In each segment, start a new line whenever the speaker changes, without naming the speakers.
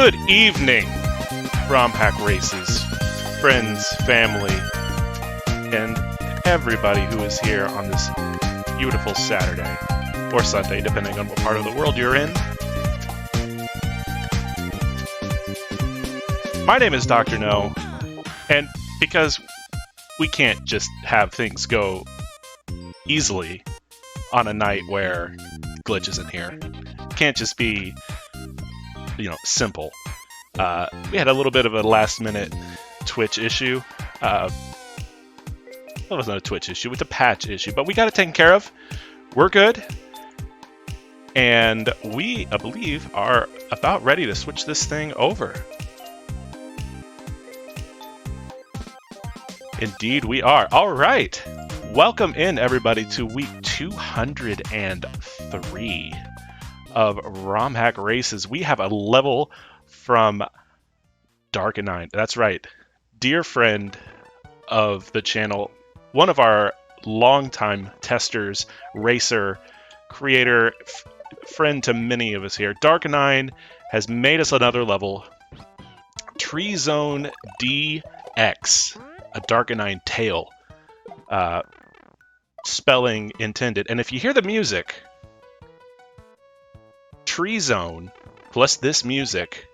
Good evening, Romhack races, friends, family, and everybody who is here on this beautiful Saturday, or Sunday, depending on what part of the world you're in. My name is Dr. No, and because we can't just have things go easily on a night where glitch isn't here, can't just be simple. We had a little bit of a last-minute Twitch issue. That wasn't a Twitch issue, it's a patch issue, but we got it taken care of. We're good. And we, I believe, are about ready to switch this thing over. Indeed, we are. All right. Welcome in, everybody, to week 203 of Romhack races. We have a level from Darkanine. That's right. Dear friend of the channel, one of our longtime testers, racer, creator, friend to many of us here, Darkanine has made us another level. Tree Zone DX, a Darkanine tail. Spelling intended. And if you hear the music, Tree Zone plus this music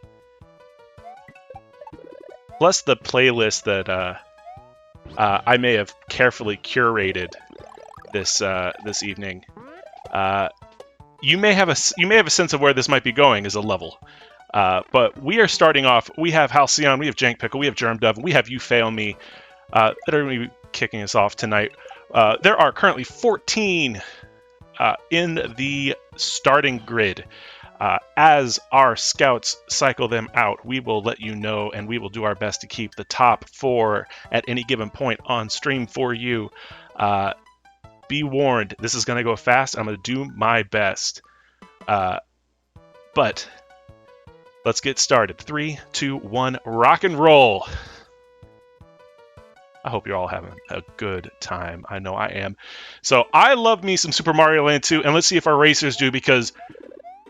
plus the playlist that I may have carefully curated this evening, you may have a sense of where this might be going as a level. But we are starting off. We have Halcyon, we have Jank Pickle, we have Germ Dove, we have You Fail Me that are going to be kicking us off tonight. There are currently 14 in the starting grid. As our scouts cycle them out, we will let you know, and we will do our best to keep the top 4 at any given point on stream for you. Be warned, this is going to go fast. I'm going to do my best. But let's get started. 3, 2, 1, rock and roll. I hope you're all having a good time. I know I am. So I love me some Super Mario Land 2, and let's see if our racers do, because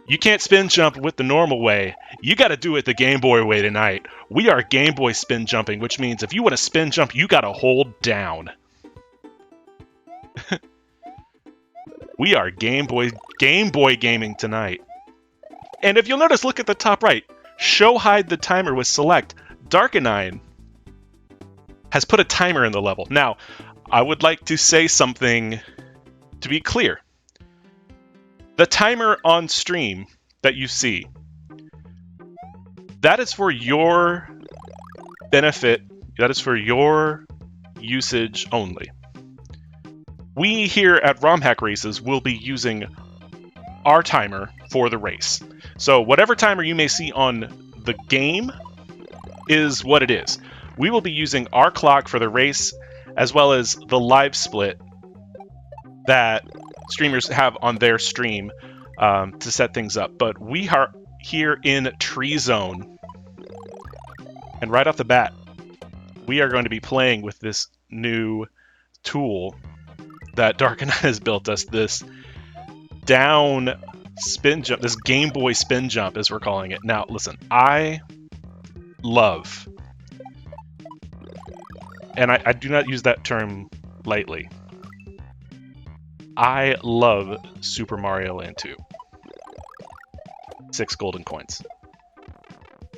you can't spin jump with the normal way. You got to do it the Game Boy way tonight. We are Game Boy spin jumping, which means if you want to spin jump, you got to hold down. We are Game Boy gaming tonight. And if you'll notice, look at the top right. Show hide the timer with select. Darkanine has put a timer in the level. Now, I would like to say something to be clear. The timer on stream that you see, that is for your benefit. That is for your usage only. We here at Romhack Races will be using our timer for the race. So whatever timer you may see on the game is what it is. We will be using our clock for the race, as well as the live split that streamers have on their stream to set things up. But we are here in Tree Zone, and right off the bat, we are going to be playing with this new tool that Darkanine has built us, this down spin jump, this Game Boy spin jump, as we're calling it. Now, listen, I love, and I do not use that term lightly, I love Super Mario Land 2. 6 golden coins.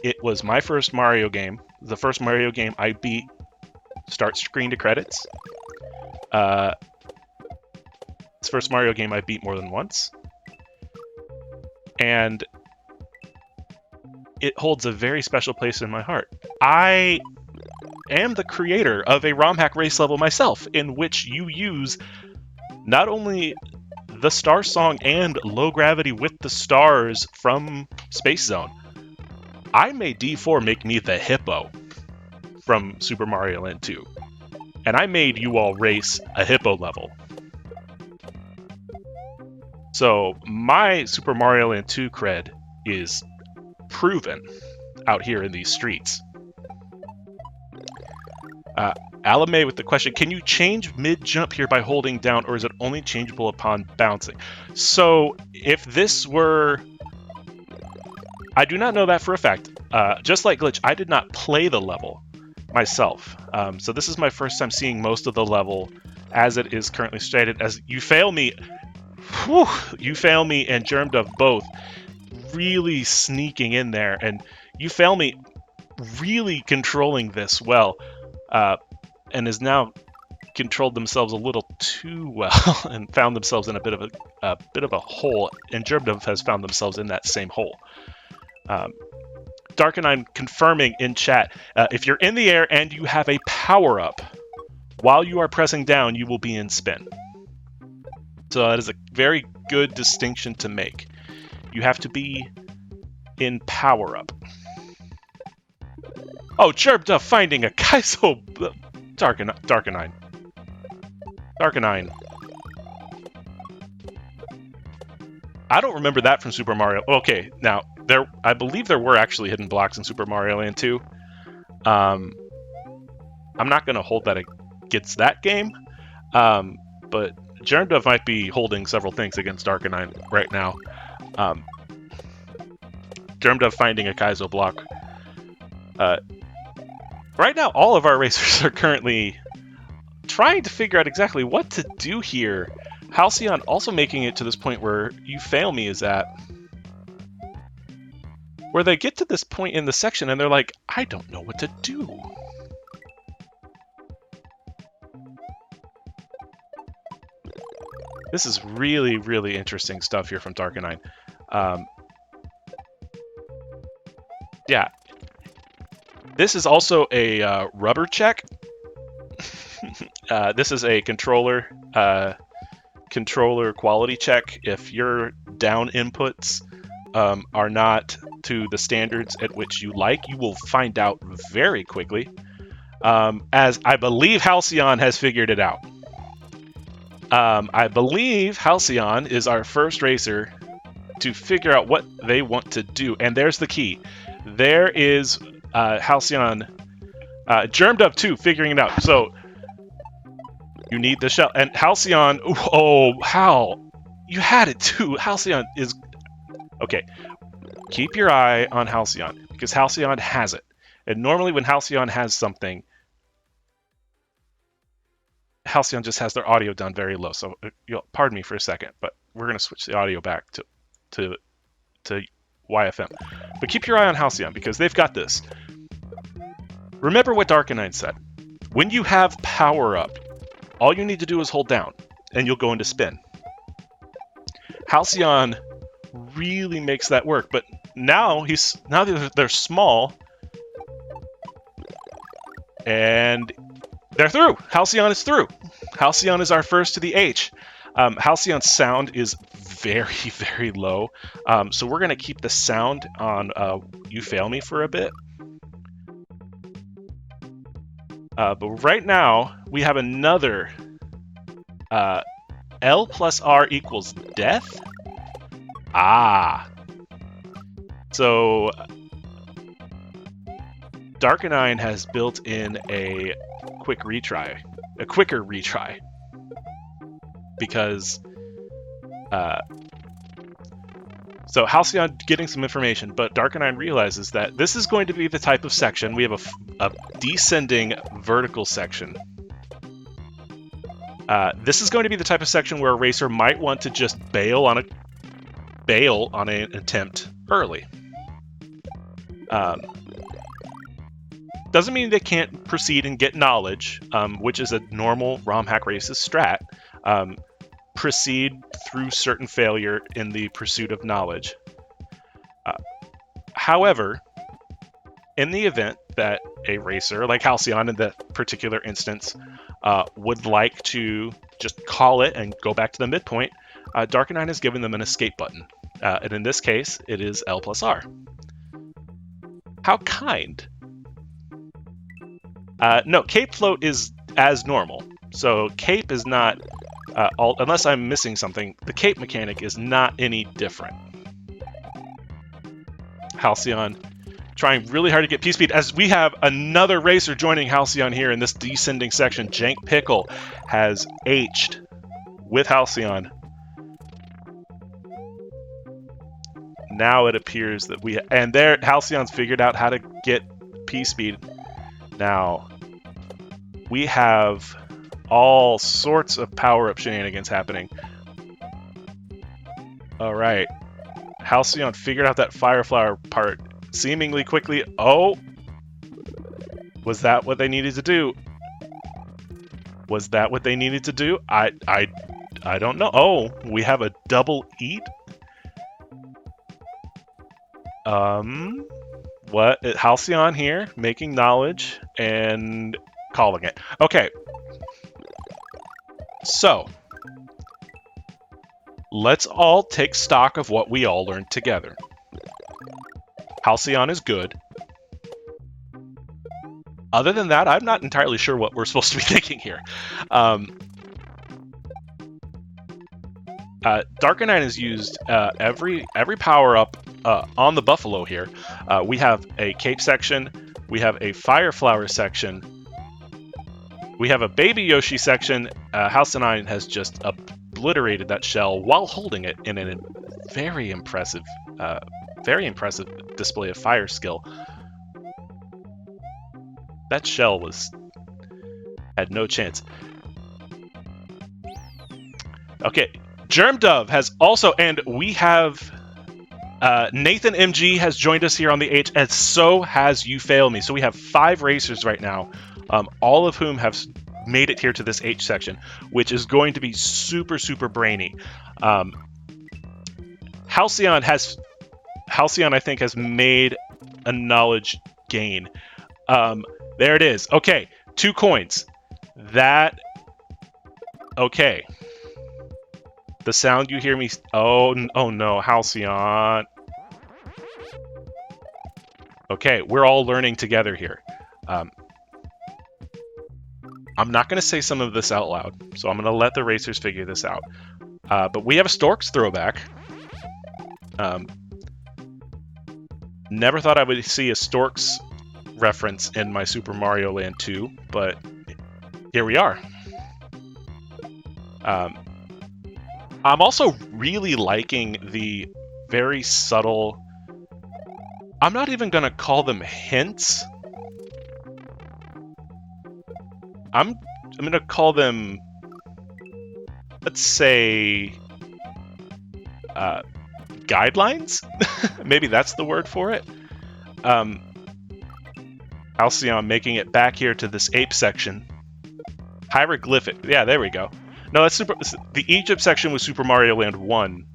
It was my first Mario game. The first Mario game I beat, start screen to credits. It's the first Mario game I beat more than once. And it holds a very special place in my heart. I am the creator of a Romhack race level myself, in which you use not only the Star Song and Low Gravity with the Stars from Space Zone. I made D4 make me the hippo from Super Mario Land 2. And I made you all race a hippo level. So my Super Mario Land 2 cred is proven out here in these streets. Alame with the question, can you change mid-jump here by holding down, or is it only changeable upon bouncing? So if this were... I do not know that for a fact. just like Glitch, I did not play the level myself. So this is my first time seeing most of the level as it is currently stated. As you fail me, whew, you fail me and Germdove both really sneaking in there, and you fail me really controlling this well, and is now controlled themselves a little too well and found themselves in a bit of a hole, and Germdove has found themselves in that same hole. Darkanine confirming in chat, if you're in the air and you have a power-up, while you are pressing down, you will be in spin. So that is a very good distinction to make. You have to be in power-up. Oh, Germdove finding a Kaizo... Darkanine. Darkanine. I don't remember that from Super Mario. Okay, now, I believe there were actually hidden blocks in Super Mario Land 2. I'm not going to hold that against that game, but Germdove might be holding several things against Darkanine right now. Germdove finding a Kaizo block. Right now, all of our racers are currently trying to figure out exactly what to do here. Halcyon also making it to this point where You Fail Me is at. Where they get to this point in the section and they're like, I don't know what to do. This is really, really interesting stuff here from Darkanine. Yeah. This is also a rubber check. This is a controller quality check. If your down inputs are not to the standards at which you like, you will find out very quickly. As I believe Halcyon has figured it out. I believe Halcyon is our first racer to figure out what they want to do. And there's the key. There is Halcyon, Germdove too, figuring it out. So you need the shell. And Halcyon, oh, Hal, you had it too. Halcyon is... Okay, keep your eye on Halcyon, because Halcyon has it. And normally when Halcyon has something, Halcyon just has their audio down very low. So pardon me for a second, but we're going to switch the audio back to YFM. But keep your eye on Halcyon, because they've got this. Remember what Darkanine said. When you have power up, all you need to do is hold down, and you'll go into spin. Halcyon really makes that work, but now they're small, and they're through. Halcyon is through. Halcyon is our first to the H. Halcyon's sound is very, very low, so we're going to keep the sound on You Fail Me for a bit. But right now, we have another L plus R equals death? Ah. So Darkanine has built in a quicker retry. Because so Halcyon getting some information, but Darkanine realizes that this is going to be the type of section. We have a descending vertical section. This is going to be the type of section where a racer might want to just bail on an attempt early. Doesn't mean they can't proceed and get knowledge, which is a normal Romhack race's strat. Proceed through certain failure in the pursuit of knowledge. However, in the event that a racer, like Halcyon in that particular instance, would like to just call it and go back to the midpoint, Darkanine has given them an escape button. And in this case, it is L plus R. How kind. No, Cape Float is as normal. So Cape is not... unless I'm missing something, the cape mechanic is not any different. Halcyon trying really hard to get P-Speed, as we have another racer joining Halcyon here in this descending section. Jank Pickle has H'd with Halcyon. now it appears that and there, Halcyon's figured out how to get P-Speed. Now, we have all sorts of power-up shenanigans happening. All right. Halcyon figured out that Fire Flower part seemingly quickly. Oh! Was that what they needed to do? Was that what they needed to do? I don't know. Oh, we have a double eat? What? Halcyon here, making knowledge and calling it. Okay. So, let's all take stock of what we all learned together. Halcyon is good. Other than that, I'm not entirely sure what we're supposed to be thinking here. Darkanine is used every power-up on the Buffalo here. We have a Cape section, we have a Fire Flower section, we have a Baby Yoshi section. Halcyon has just obliterated that shell while holding it in a very impressive display of fire skill. That shell had no chance. Okay, Germ Dove has also, and we have Nathan MG has joined us here on the H, and so has You Fail Me. So we have 5 racers right now, all of whom have made it here to this H section, which is going to be super, super brainy. Halcyon, I think, has made a knowledge gain. There it is. Okay, 2 coins. Okay. The sound you hear me... Oh no, Halcyon. Okay, we're all learning together here. I'm not going to say some of this out loud, so I'm going to let the racers figure this out. But we have a Storks throwback. Never thought I would see a Storks reference in my Super Mario Land 2, but here we are. I'm also really liking the very subtle... I'm not even going to call them hints. I'm going to call them, let's say, guidelines? Maybe that's the word for it. Halcyon making it back here to this ape section. Hieroglyphic. Yeah, there we go. No, that's the Egypt section was Super Mario Land 1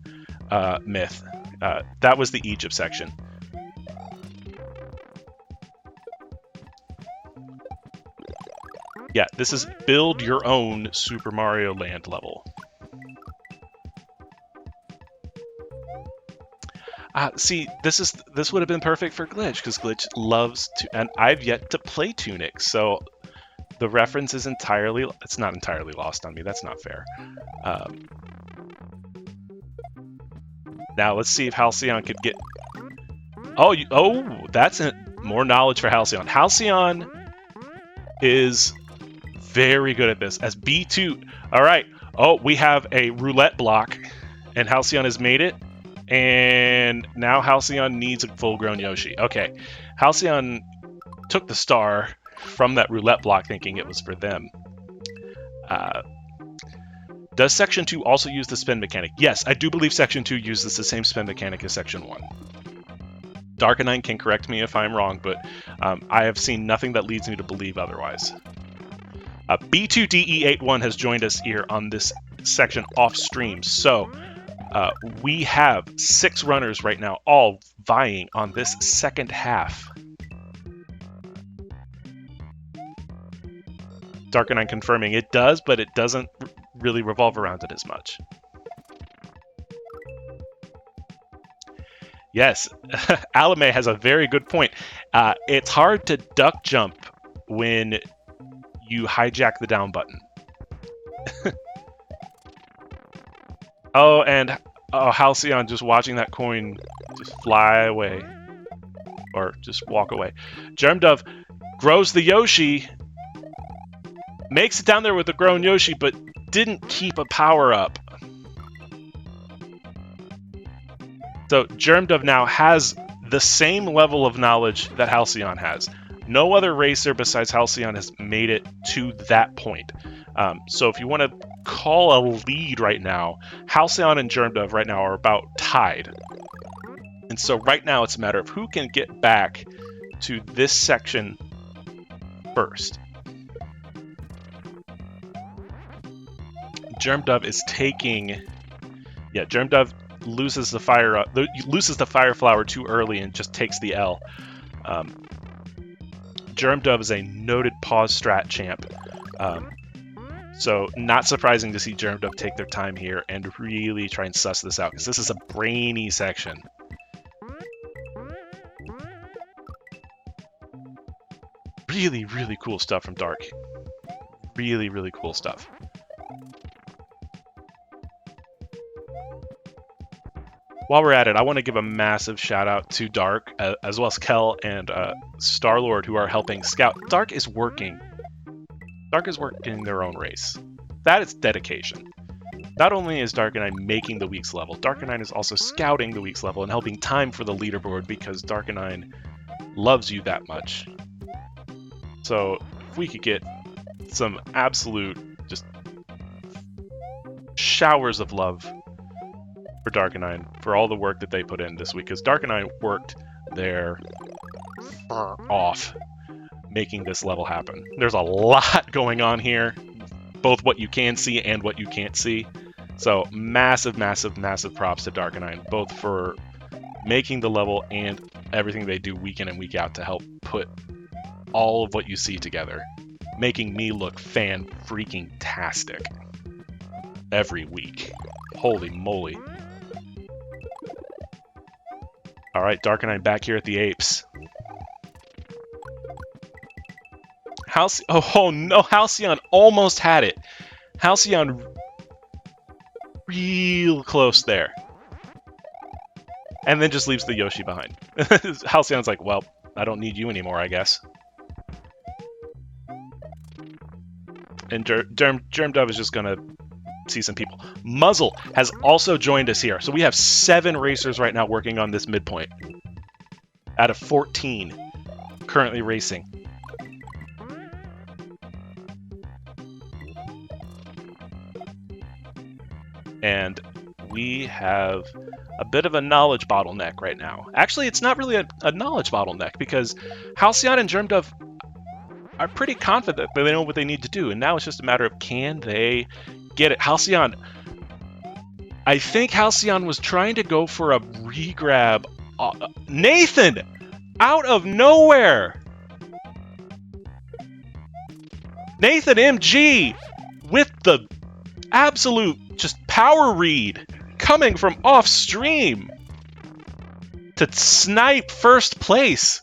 myth. That was the Egypt section. Yeah, this is build your own Super Mario Land level. See, this would have been perfect for Glitch, because Glitch loves to, and I've yet to play Tunic, so the reference is it's not entirely lost on me. That's not fair. Now let's see if Halcyon could get. Oh, that's more knowledge for Halcyon. Halcyon is very good at this as B2. All right. Oh, we have a roulette block, and Halcyon has made it. And now Halcyon needs a full-grown Yoshi. Okay, Halcyon took the star from that roulette block thinking it was for them. Does Section 2 also use the spin mechanic? Yes, I do believe Section 2 uses the same spin mechanic as Section 1. Darkanine can correct me if I'm wrong, but I have seen nothing that leads me to believe otherwise. B2DE81 has joined us here on this section off-stream, so... we have 6 runners right now, all vying on this second half. Darkanine confirming it does, but it doesn't really revolve around it as much. Yes, Alame has a very good point. It's hard to duck jump when you hijack the down button. Oh, and Halcyon just watching that coin just fly away. Or just walk away. Germ Dove grows the Yoshi. Makes it down there with the grown Yoshi, but didn't keep a power-up. So Germdove now has the same level of knowledge that Halcyon has. No other racer besides Halcyon has made it to that point. So if you want to call a lead right now, Halcyon and Germdove right now are about tied. And so right now it's a matter of who can get back to this section first. Germdove is taking... Yeah, Germdove loses the fire flower too early and just takes the L. Germdove is a noted pause strat champ. So not surprising to see Germdove take their time here and really try and suss this out, because this is a brainy section. Really, really cool stuff from Dark. Really, really cool stuff. While we're at it, I want to give a massive shout out to Dark, as well as Kel and Star-Lord, who are helping scout. Dark is working their own race. That is dedication. Not only is Darkanine making the week's level, Darkanine is also scouting the week's level and helping time for the leaderboard, because Darkanine loves you that much. So if we could get some absolute just showers of love for Darkanine for all the work that they put in this week, because Darkanine worked their off making this level happen. There's a lot going on here, both what you can see and what you can't see. So massive, massive, massive props to Darkanine, both for making the level and everything they do week in and week out to help put all of what you see together, making me look fan-freaking-tastic every week. Holy moly. Alright, Darkanine back here at the Apes. Oh no, Halcyon almost had it. Halcyon real close there. And then just leaves the Yoshi behind. Halcyon's like, well, I don't need you anymore, I guess. And Germdove is just gonna see some people. Muzzle has also joined us here. So we have 7 racers right now working on this midpoint out of 14 currently racing. And we have a bit of a knowledge bottleneck right now. Actually, it's not really a knowledge bottleneck, because Halcyon and Germdove are pretty confident that they know what they need to do, and now it's just a matter of, can they get it? Halcyon, I think Halcyon was trying to go for a regrab. Nathan, out of nowhere! Nathan MG with the absolute just power read coming from off stream to snipe first place.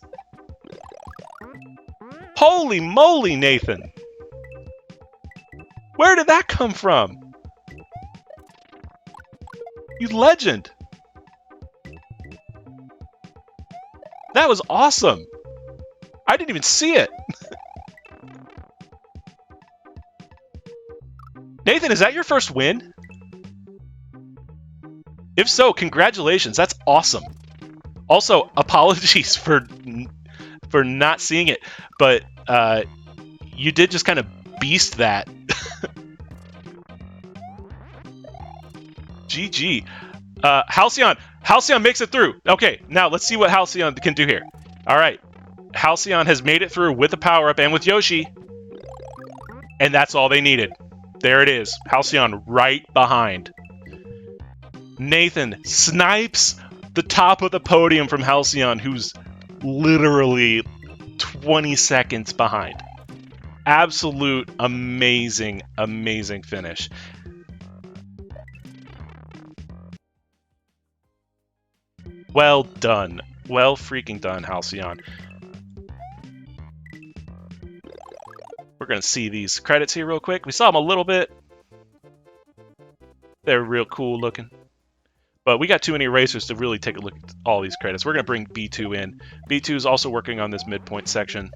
Holy moly, Nathan! Where did that come from? You legend! That was awesome! I didn't even see it! Nathan, is that your first win? If so, congratulations, that's awesome. Also, apologies for not seeing it, but you did just kind of beast that. GG. Halcyon makes it through. Okay, now let's see what Halcyon can do here. All right, Halcyon has made it through with a power-up and with Yoshi, and that's all they needed. There it is. Halcyon right behind. Nathan snipes the top of the podium from Halcyon, who's literally 20 seconds behind. Absolute amazing, amazing finish. Well done. Well freaking done, Halcyon. We're going to see these credits here real quick. We saw them a little bit. They're real cool looking. But we got too many racers to really take a look at all these credits. We're going to bring B2 in. B2 is also working on this midpoint section.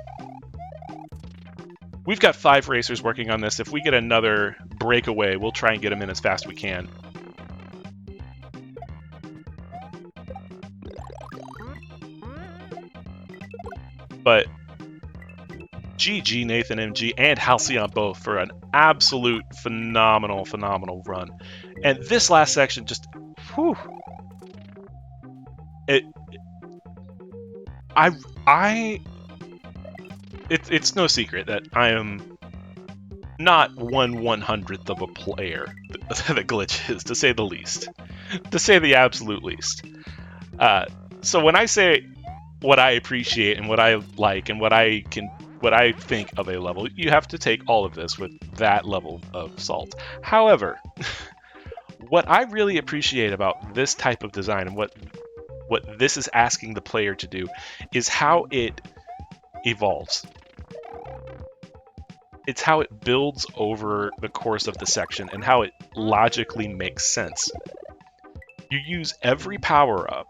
We've got 5 racers working on this. If we get another breakaway, we'll try and get them in as fast as we can. But GG Nathan MG and Halcyon both for an absolute phenomenal run. And this last section just, whew, it's no secret that I am not 1/100th of a player that Glitch is, to say the least, to say the absolute least. So when I say what I appreciate and what I like and what I think of a level, you have to take all of this with that level of salt. However, what I really appreciate about this type of design and what this is asking the player to do is how it evolves. It's how it builds over the course of the section and how it logically makes sense. You use every power-up,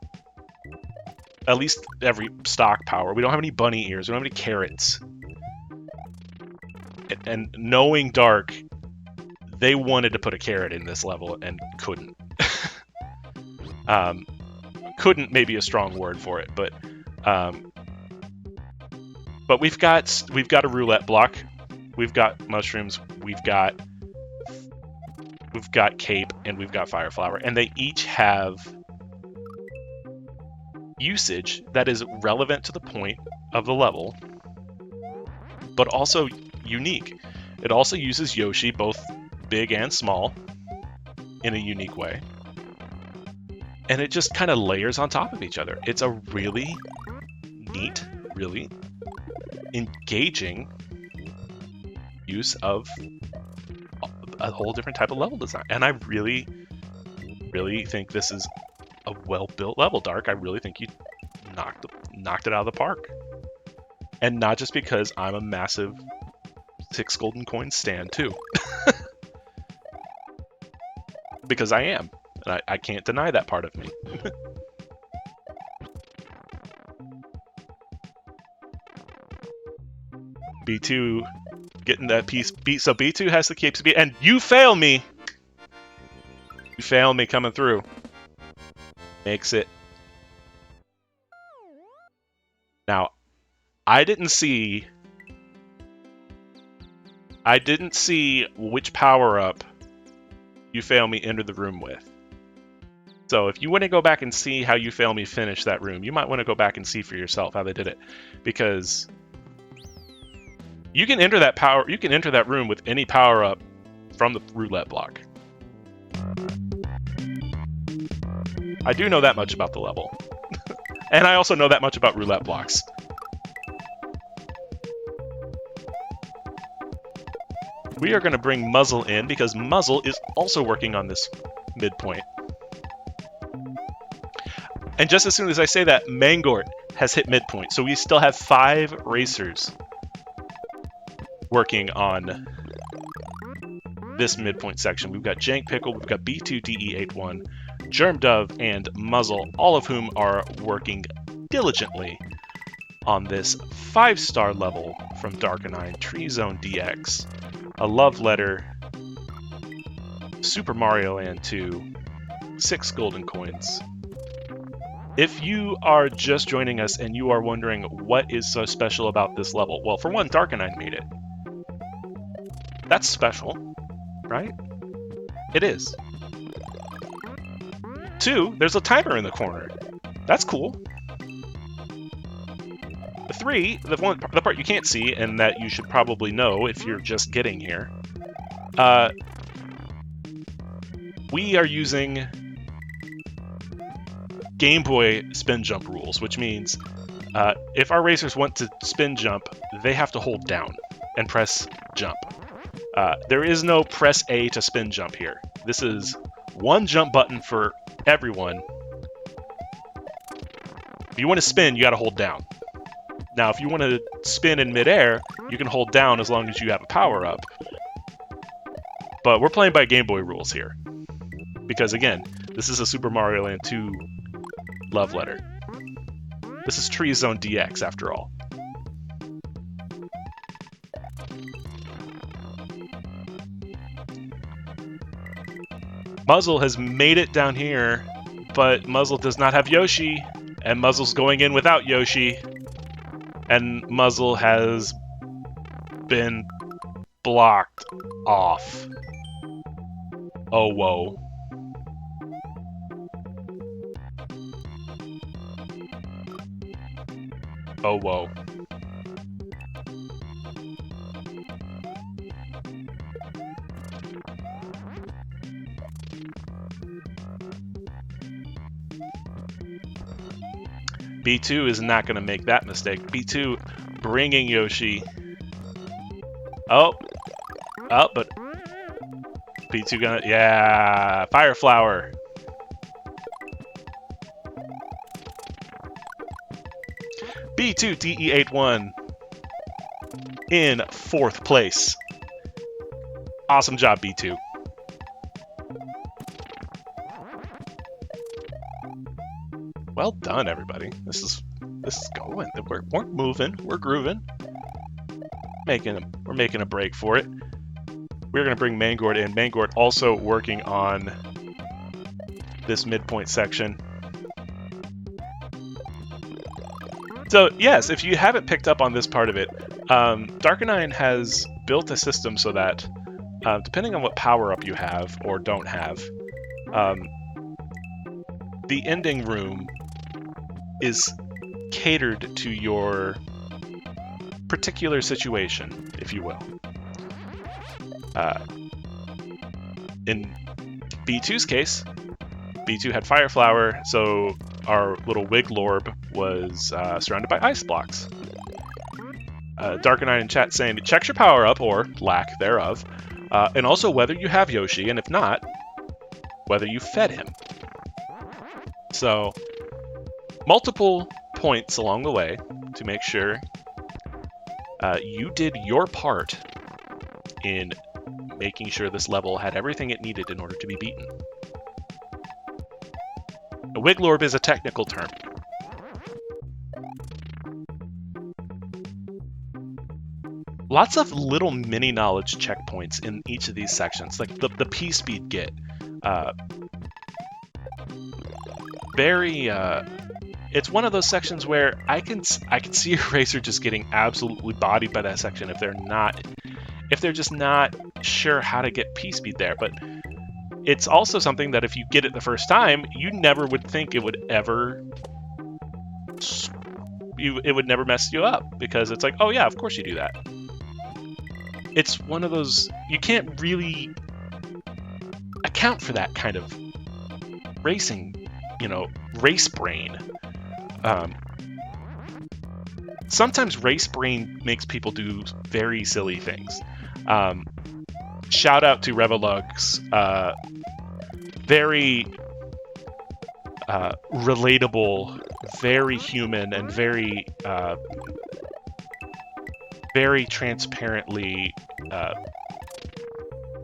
at least every stock power. We don't have any bunny ears. We don't have any carrots. And knowing Dark, they wanted to put a carrot in this level and couldn't. Couldn't may be a strong word for it, but we've got a roulette block. We've got mushrooms. We've got cape, and we've got fire flower, and they each have usage that is relevant to the point of the level, but also unique. It also uses Yoshi, both big and small, in a unique way. And it just kind of layers on top of each other. It's a really neat, really engaging use of a whole different type of level design. And I really, really think this is a well-built level, Dark. I really think you knocked it out of the park. And not just because I'm a massive 6 golden coins stan, too. Because I am. And I can't deny that part of me. B2 getting that piece beat. So B2 has the cape speed. And you fail me! You fail me coming through. Makes it. Now, I didn't see which power-up you fail me enter the room with. So if you want to go back and see how you fail me finish that room, you might want to go back and see for yourself how they did it. Because you can enter that room with any power-up from the roulette block. I do know that much about the level. And I also know that much about roulette blocks. We are going to bring Muzzle in because Muzzle is also working on this midpoint. And just as soon as I say that, Mangort has hit midpoint. So we still have 5 racers working on this midpoint section. We've got Jank Pickle, we've got B2DE81, Germ Dove, and Muzzle, all of whom are working diligently on this 5-star level from Darkanine, Tree Zone DX, a love letter, Super Mario Land 2, 6 golden coins. If you are just joining us and you are wondering what is so special about this level, well, for one, Darkanine made it. That's special, right? It is. 2, there's a timer in the corner. That's cool. 3, the part you can't see and that you should probably know if you're just getting here. We are using Game Boy spin jump rules, which means if our racers want to spin jump, they have to hold down and press jump. There is no press A to spin jump here. This is one jump button for everyone. If you want to spin, you got to hold down. Now, if you want to spin in midair, you can hold down as long as you have a power-up. But we're playing by Game Boy rules here. Because, again, this is a Super Mario Land 2 love letter. This is Tree Zone DX, after all. Muzzle has made it down here, but Muzzle does not have Yoshi, and Muzzle's going in without Yoshi. And Muzzle has been blocked off. Oh, whoa. Oh, whoa. B2 is not going to make that mistake. B2 bringing Yoshi. Oh, but B2 gonna, yeah, Fire Flower. B2 DE81 in 4th place. Awesome job, B2. Well done, everybody. This is going. We're moving. We're grooving. We're making a break for it. We're gonna bring Mangord in. Mangord also working on this midpoint section. So yes, if you haven't picked up on this part of it, Darkanine has built a system so that depending on what power-up you have or don't have, the ending room is catered to your particular situation, if you will. In B2's case, B2 had Fire Flower, so our little Wiglorb was surrounded by ice blocks. Darkanine in chat saying, check your power up, or lack thereof, and also whether you have Yoshi, and if not, whether you fed him. So, multiple points along the way to make sure you did your part in making sure this level had everything it needed in order to be beaten. A Wiglorb is a technical term. Lots of little mini knowledge checkpoints in each of these sections, like the P-Speed Git. It's one of those sections where I can see a racer just getting absolutely bodied by that section if they're just not sure how to get P-Speed there. But it's also something that if you get it the first time, you never would think it would never mess you up, because it's like, oh yeah, of course you do that. It's one of those, you can't really account for that kind of racing, race brain. Sometimes race brain makes people do very silly things. Shout out to Revolug's very relatable, very human, and very transparently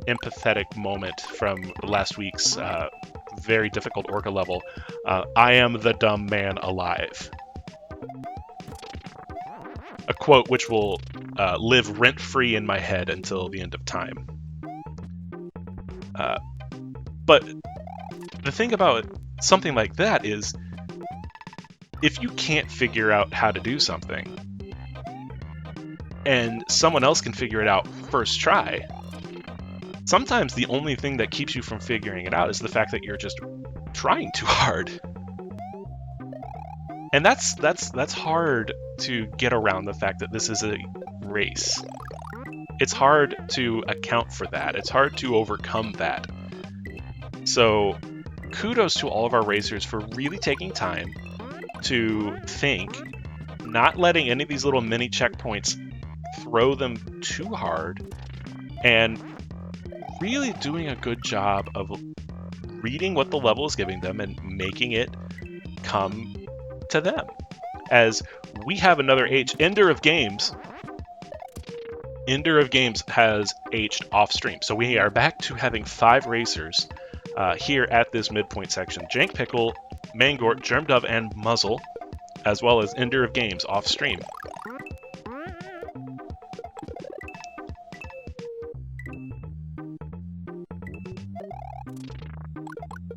empathetic moment from last week's very difficult Orca level. I am the dumb man alive. A quote which will live rent-free in my head until the end of time. But the thing about something like that is, if you can't figure out how to do something, and someone else can figure it out first try, sometimes the only thing that keeps you from figuring it out is the fact that you're just trying too hard. And that's hard to get around the fact that this is a race. It's hard to account for that. It's hard to overcome that. So kudos to all of our racers for really taking time to think, not letting any of these little mini checkpoints throw them too hard, and really doing a good job of reading what the level is giving them and making it come to them. As we have another H, Ender of Games has H'd off stream. So we are back to having 5 racers here at this midpoint section. Jank Pickle, Mangort, Germdove, and Muzzle, as well as Ender of Games off stream.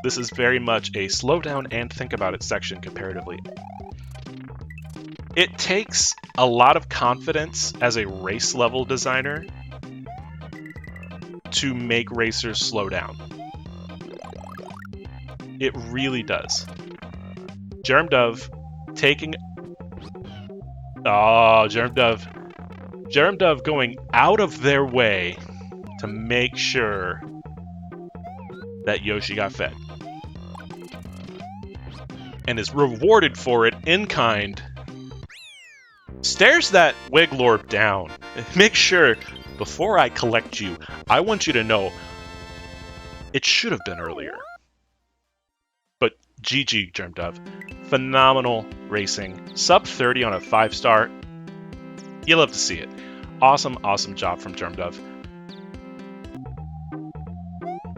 This is very much a slow down and think about it section comparatively. It takes a lot of confidence as a race level designer to make racers slow down. It really does. Germ Dove taking... Oh, Germ Dove. Germ Dove going out of their way to make sure that Yoshi got fed. And is rewarded for it in kind. Stares that Wiglorb down. Make sure, before I collect you, I want you to know it should have been earlier. But GG, Germ Dove. Phenomenal racing. Sub 30 on a 5-star. You love to see it. Awesome, awesome job from Germ Dove.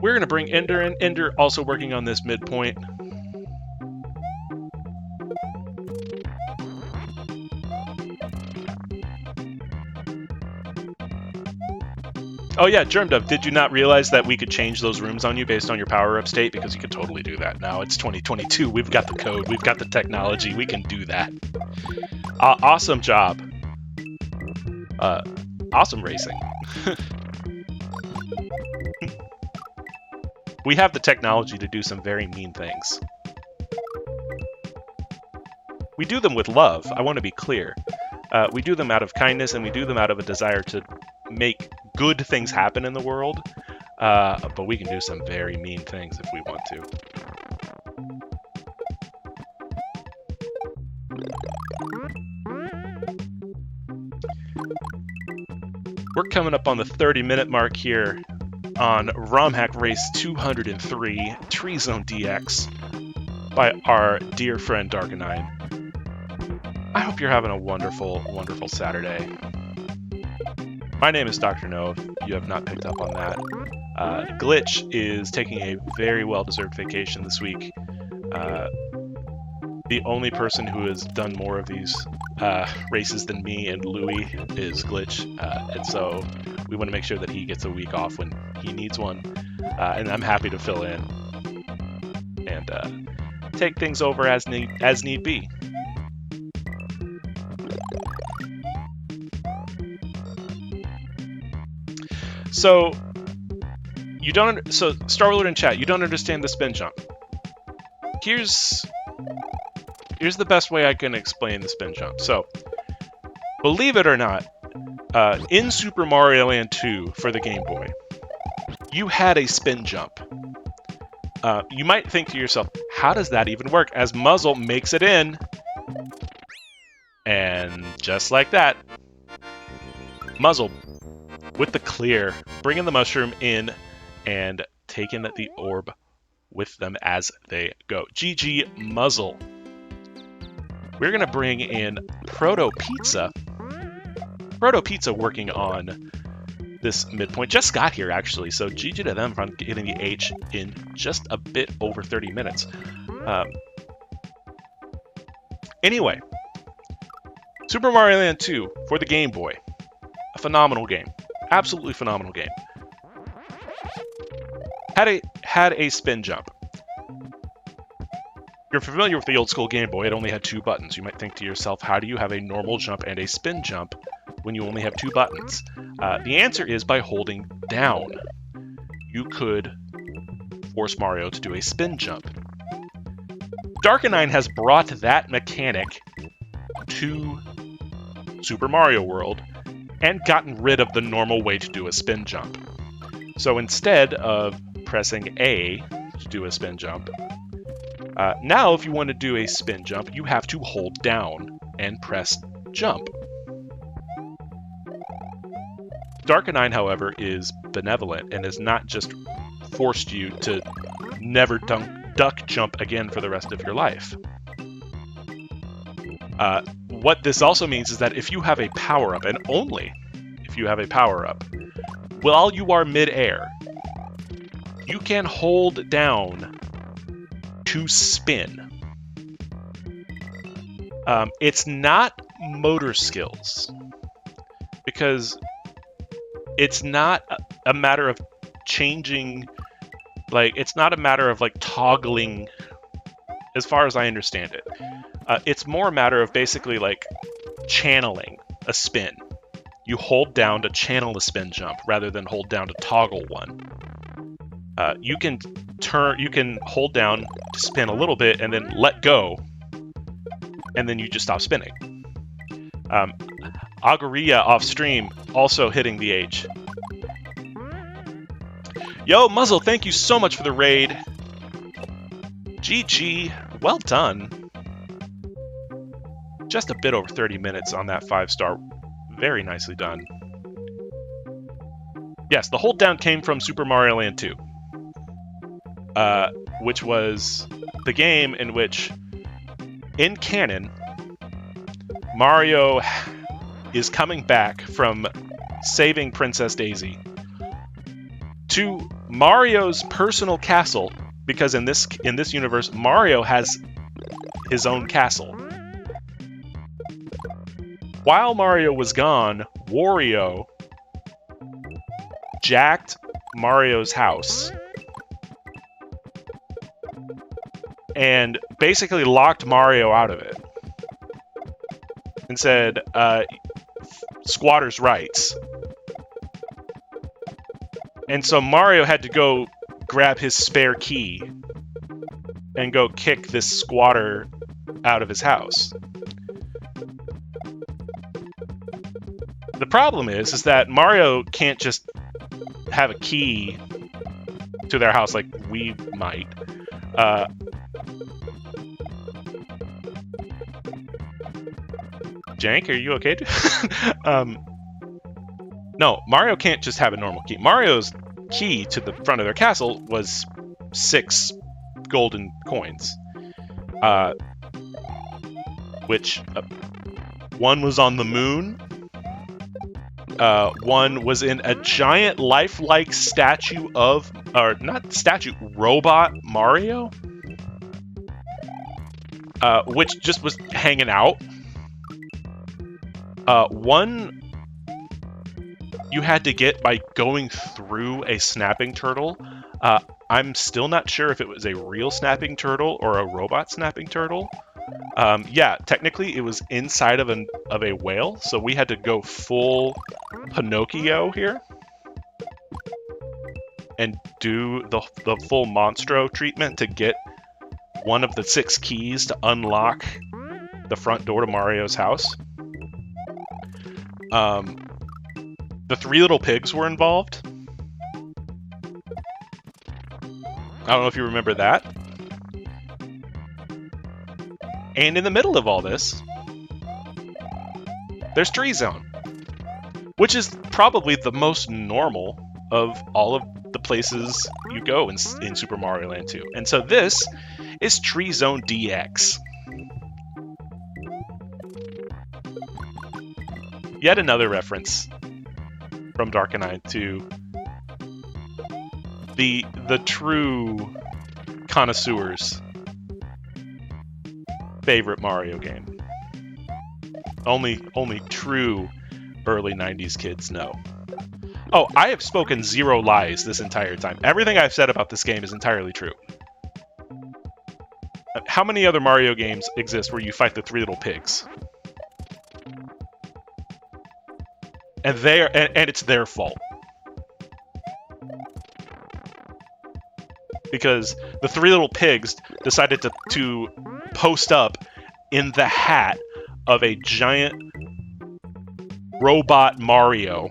We're going to bring Ender in. Ender also working on this midpoint. Oh yeah, Germ Dove, did you not realize that we could change those rooms on you based on your power-up state? Because you could totally do that now. It's 2022. We've got the code. We've got the technology. We can do that. Awesome job. Awesome racing. We have the technology to do some very mean things. We do them with love. I want to be clear. We do them out of kindness, and we do them out of a desire to make good things happen in the world. But we can do some very mean things if we want to. We're coming up on the 30-minute mark here on Romhack Race 203, Tree Zone DX, by our dear friend Darkanine. I hope you're having a wonderful, wonderful Saturday. My name is Dr. No, if you have not picked up on that. Glitch is taking a very well-deserved vacation this week. The only person who has done more of these races than me and Louie is Glitch, and so we want to make sure that he gets a week off when he needs one, and I'm happy to fill in and take things over as need be. So Starlord in chat, you don't understand the spin jump. Here's the best way I can explain the spin jump. So, believe it or not, in Super Mario Land 2 for the Game Boy, you had a spin jump. You might think to yourself, how does that even work? As Muzzle makes it in, and just like that, Muzzle with the clear, bringing the mushroom in and taking the orb with them as they go. GG Muzzle. We're going to bring in Proto Pizza. Proto Pizza working on this midpoint. Just got here, actually, so GG to them for getting the H in just a bit over 30 minutes. Anyway, Super Mario Land 2 for the Game Boy. A phenomenal game. Absolutely phenomenal game. Had a spin jump. You're familiar with the old school Game Boy, it only had 2 buttons. You might think to yourself, how do you have a normal jump and a spin jump when you only have 2 buttons? The answer is by holding down. You could force Mario to do a spin jump. Darkanine has brought that mechanic to Super Mario World and gotten rid of the normal way to do a spin jump. So instead of pressing A to do a spin jump, now if you want to do a spin jump, you have to hold down and press jump. Darkanine, however, is benevolent and has not just forced you to never duck jump again for the rest of your life. What this also means is that if you have a power-up, and only if you have a power-up, while you are mid-air, you can hold down to spin. It's not motor skills, because it's not a matter of changing, it's not a matter of toggling, as far as I understand it. It's more a matter of basically channeling a spin. You hold down to channel a spin jump rather than hold down to toggle one. You can hold down to spin a little bit and then let go, and then you just stop spinning. Aguria off stream also hitting the age. Yo, Muzzle, thank you so much for the raid. GG, well done. Just a bit over 30 minutes on that 5-star. Very nicely done. Yes, the hold down came from Super Mario Land 2. Which was the game in which, in canon, Mario is coming back from saving Princess Daisy to Mario's personal castle, because in this universe, Mario has his own castle. While Mario was gone, Wario jacked Mario's house and basically locked Mario out of it and said, squatters' rights. And so Mario had to go grab his spare key and go kick this squatter out of his house. The problem is that Mario can't just have a key to their house like we might. Jank, are you okay? No, Mario can't just have a normal key. Mario's key to the front of their castle was 6 golden coins. Which, one was on the moon. One was in a giant lifelike statue of, or not statue, robot Mario. Which just was hanging out. One you had to get by going through a snapping turtle. I'm still not sure if it was a real snapping turtle or a robot snapping turtle. Yeah, technically it was inside of a whale, so we had to go full Pinocchio here and do the full Monstro treatment to get one of the 6 keys to unlock the front door to Mario's house. The 3 little pigs were involved. I don't know if you remember that. And in the middle of all this, there's Tree Zone, which is probably the most normal of all of the places you go in Super Mario Land 2. And so this is Tree Zone DX. Yet another reference from Darkanine to the true connoisseur's favorite Mario game. Only true early 90s kids know. Oh, I have spoken 0 lies this entire time. Everything I've said about this game is entirely true. How many other Mario games exist where you fight the 3 little pigs? And it's their fault. Because the 3 little pigs decided to post up in the hat of a giant robot Mario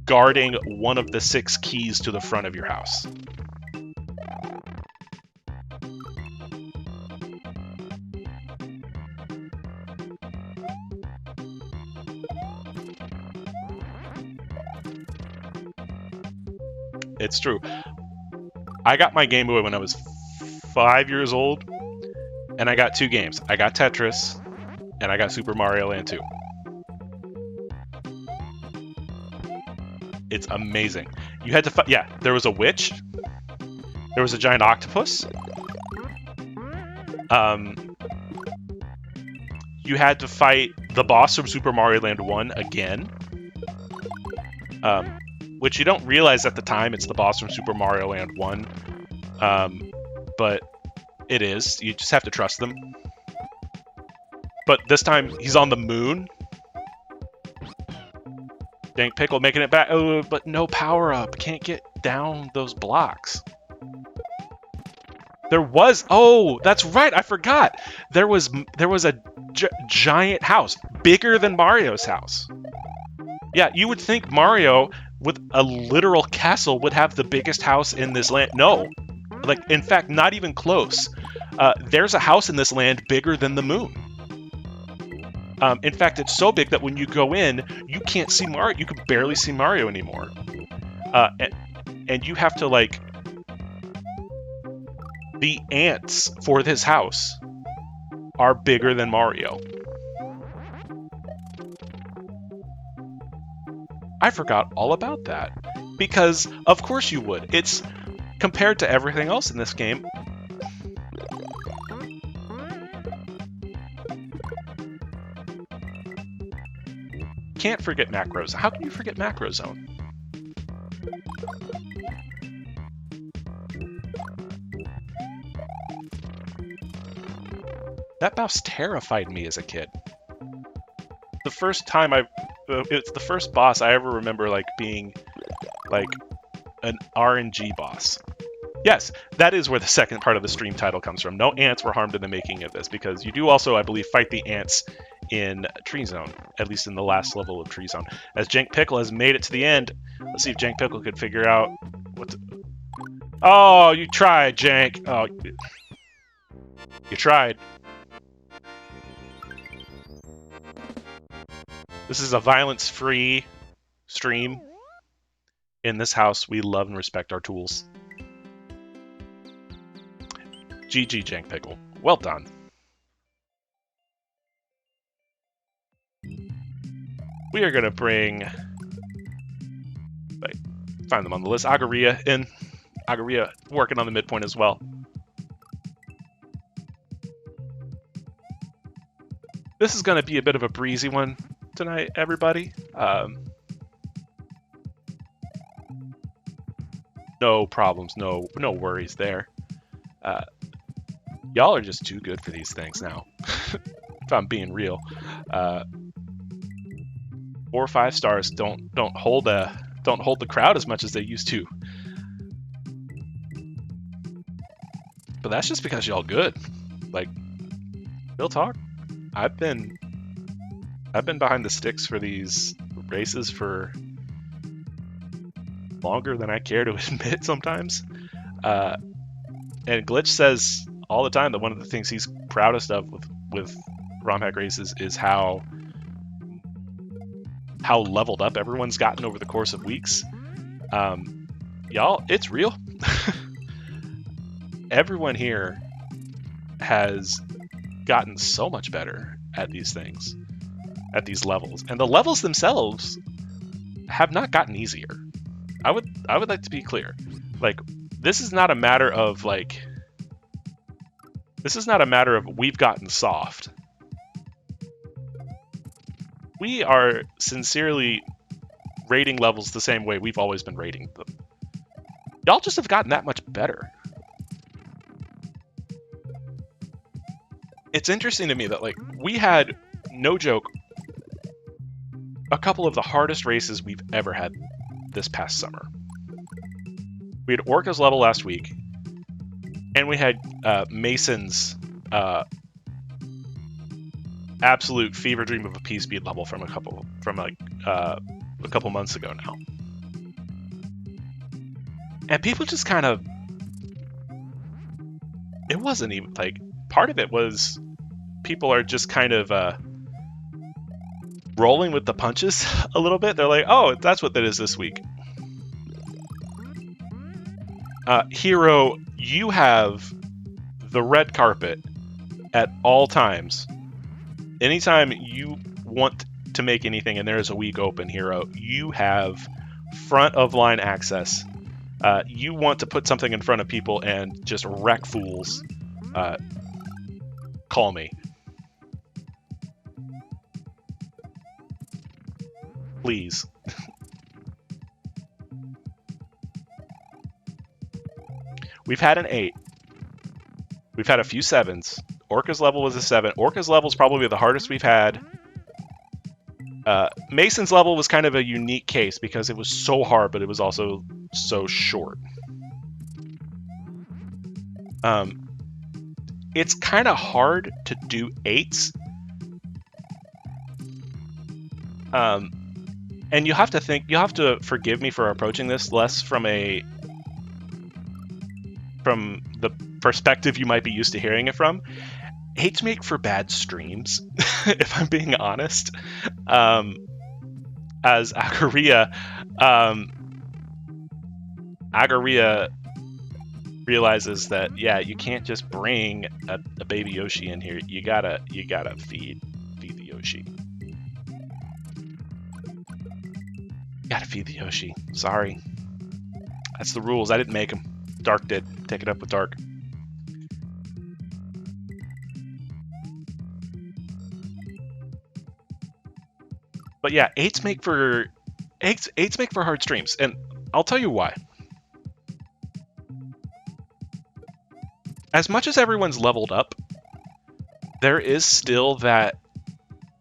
guarding one of the 6 keys to the front of your house. It's true. I got my Game Boy when I was 5 years old, and I got 2 games. I got Tetris, and I got Super Mario Land 2. It's amazing. You had to fight. Yeah, there was a witch. There was a giant octopus. You had to fight the boss from Super Mario Land 1 again. Which you don't realize at the time it's the boss from Super Mario Land 1. But it is. You just have to trust them. But this time he's on the moon. Dank Pickle making it back. Oh, but no power up. Can't get down those blocks. There was. Oh, that's right. I forgot. There was a giant house, bigger than Mario's house. Yeah, you would think Mario with a literal castle would have the biggest house in this land. No, like in fact, not even close. There's a house in this land bigger than the moon. In fact, it's so big that when you go in, you can't see Mario. You can barely see Mario anymore. And you have to, like... The ants for this house are bigger than Mario. I forgot all about that. Because, of course you would. It's... Compared to everything else in this game... Can't forget Macro Zone. How can you forget Macro Zone? That boss terrified me as a kid. The first time it's the first boss I ever remember like being like an RNG boss. Yes, that is where the second part of the stream title comes from. No ants were harmed in the making of this, because you do also, I believe, fight the ants in Tree Zone, at least in the last level of Tree Zone. As Jank Pickle has made it to the end, let's see if Jank Pickle could figure out what to... Oh, you tried, Jank. Oh, you tried. This is a violence-free stream. In this house, we love and respect our tools. GG, Jank Pickle. Well done. We are going to bring... Wait, find them on the list. Agaria in. Agaria working on the midpoint as well. This is going to be a bit of a breezy one tonight, everybody. No problems, no worries there. Y'all are just too good for these things now. If I'm being real. 4 or 5 stars don't hold the crowd as much as they used to. But that's just because y'all good. Like, real talk. I've been behind the sticks for these races for longer than I care to admit sometimes. And Glitch says all the time that one of the things he's proudest of with Romhack races is how leveled up everyone's gotten over the course of weeks. Y'all, it's real. Everyone here has gotten so much better at these things, at these levels, and the levels themselves have not gotten easier. I would like to be clear. Like, this is not a matter of we've gotten soft. We are sincerely rating levels the same way we've always been rating them. Y'all just have gotten that much better. It's interesting to me that, like, we had, no joke, a couple of the hardest races we've ever had this past summer. We had Orca's level last week, and we had Mason's absolute fever dream of a P-speed level from a couple months ago now. And people just kind of... It wasn't even, like... Part of it was people are just kind of rolling with the punches a little bit. They're like, oh, that's what that is this week. Hero, you have the red carpet at all times. Anytime you want to make anything and there is a week open, Hero, you have front of line access. You want to put something in front of people and just wreck fools. Call me. Please. We've had an 8. We've had a few 7s. Orca's level was a 7. Orca's level is probably the hardest we've had. Mason's level was kind of a unique case because it was so hard, but it was also so short. It's kind of hard to do 8s. And you have to forgive me for approaching this less from the perspective you might be used to hearing it from. 8s make for bad streams, if I'm being honest. As Agaria realizes that, yeah, you can't just bring a baby Yoshi in here. You gotta feed the Yoshi. Gotta feed the Yoshi. Sorry. That's the rules. I didn't make them. Dark did. Take it up with Dark. But yeah, 8s make for hard streams, and I'll tell you why. As much as everyone's leveled up, there is still that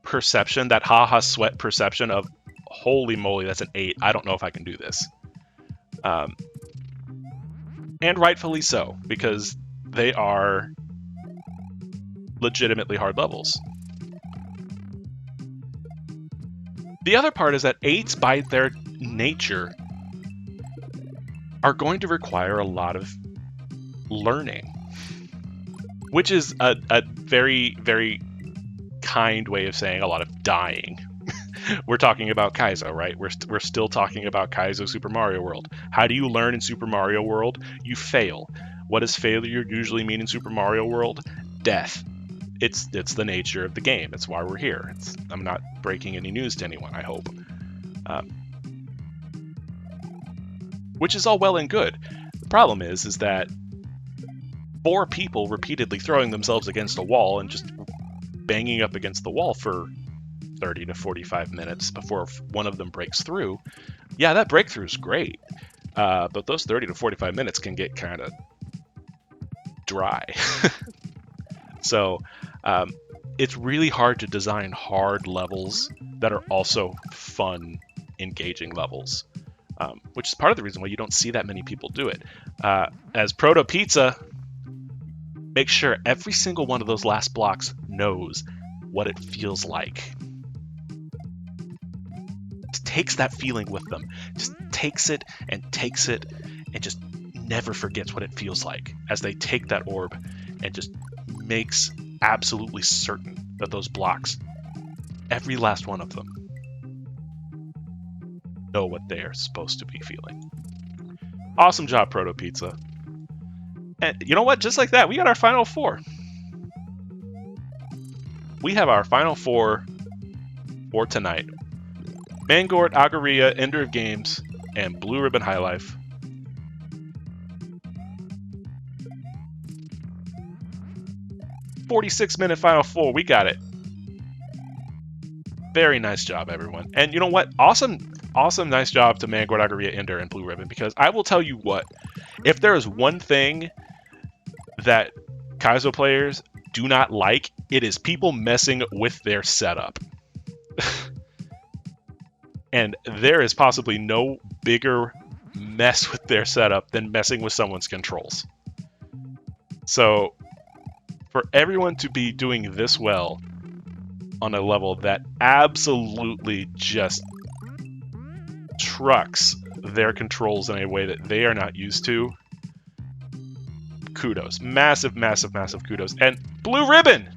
perception, that haha sweat perception of, holy moly, that's an 8. I don't know if I can do this. And rightfully so, because they are legitimately hard levels. The other part is that 8s, by their nature, are going to require a lot of learning, which is a very, very kind way of saying a lot of dying. We're talking about Kaizo, right? We're still talking about Kaizo Super Mario World. How do you learn in Super Mario World? You fail. What does failure usually mean in Super Mario World? Death. It's the nature of the game. It's why we're here. I'm not breaking any news to anyone, I hope. Which is all well and good. The problem is that 4 people repeatedly throwing themselves against a wall and just banging up against the wall for 30 to 45 minutes before one of them breaks through, yeah, that breakthrough is great. But those 30 to 45 minutes can get kind of dry. So it's really hard to design hard levels that are also fun, engaging levels, which is part of the reason why you don't see that many people do it. As Proto Pizza, make sure every single one of those last blocks knows what it feels like. Just takes that feeling with them. Just takes it and just never forgets what it feels like as they take that orb and just makes absolutely certain that those blocks, every last one of them, know what they are supposed to be feeling. Awesome job, Proto Pizza. And you know what? Just like that, we got our final 4. We have our final 4 for tonight. Mangort, Agaria, Ender of Games, and Blue Ribbon High Life. "46-minute final 4. We got it. Very nice job, everyone. And you know what? Awesome, nice job to Mangort, Agaria, Ender, and Blue Ribbon, because I will tell you what, if there is one thing that Kaizo players do not like, it is people messing with their setup. And there is possibly no bigger mess with their setup than messing with someone's controls. So for everyone to be doing this well on a level that absolutely just trucks their controls in a way that they are not used to, kudos. Massive, massive, massive kudos. And Blue Ribbon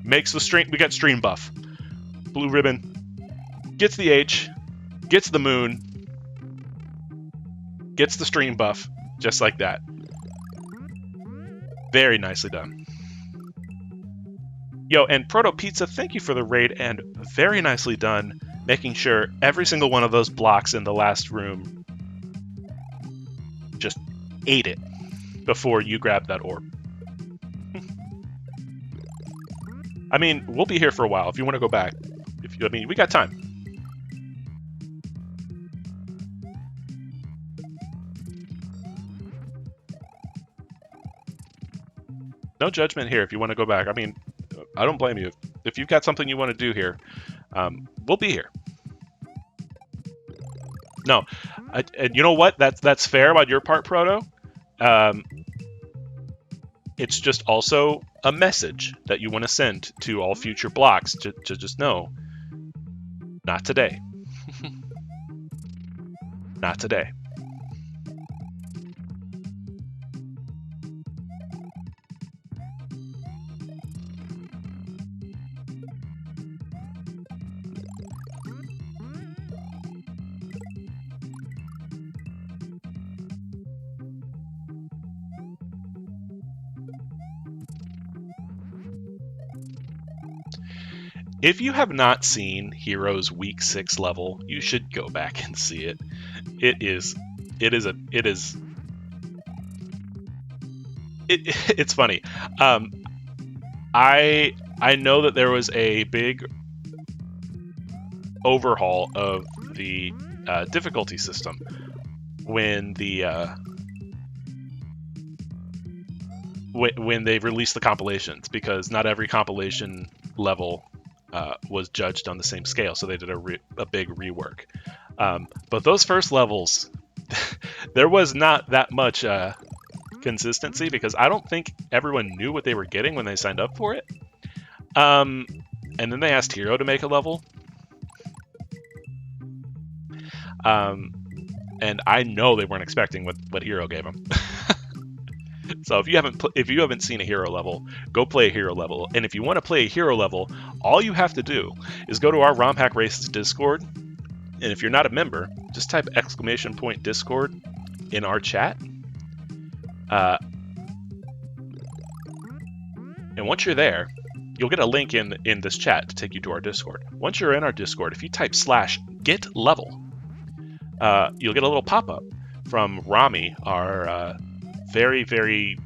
makes the stream. We got stream buff. Blue Ribbon gets the H, gets the moon, gets the stream buff, just like that. Very nicely done. Yo, and Proto Pizza, thank you for the raid, and very nicely done, making sure every single one of those blocks in the last room just ate it before you grab that orb. I mean, we'll be here for a while if you want to go back. I mean, we got time. No judgment here if you want to go back. I mean, I don't blame you. If you've got something you want to do here, we'll be here. No, and you know what? That's fair on your part, Proto. It's just also a message that you want to send to all future blocks to just know, not today. Not today. If you have not seen Heroes Week 6 level, you should go back and see it. It's funny. I know that there was a big overhaul of the difficulty system when when they released the compilations, because not every compilation level was judged on the same scale, so they did a big rework. But those first levels, there was not that much consistency, because I don't think everyone knew what they were getting when they signed up for it. And then they asked Hero to make a level. And I know they weren't expecting what Hero gave them. So if you haven't seen a Hero level, go play a Hero level. And if you want to play a Hero level, all you have to do is go to our Romhack Races Discord. And if you're not a member, just type !Discord in our chat. And once you're there, you'll get a link in this chat to take you to our Discord. Once you're in our Discord, if you type /getlevel, you'll get a little pop-up from Rami, our very, very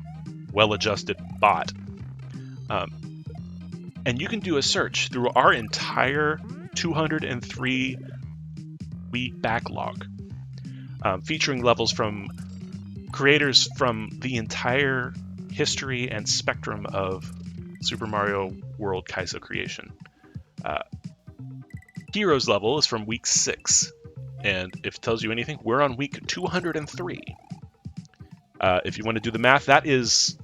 well-adjusted bot. And you can do a search through our entire 203-week backlog, featuring levels from creators from the entire history and spectrum of Super Mario World Kaizo creation. Heroes level is from week 6, and if it tells you anything, we're on week 203. If you want to do the math, that is,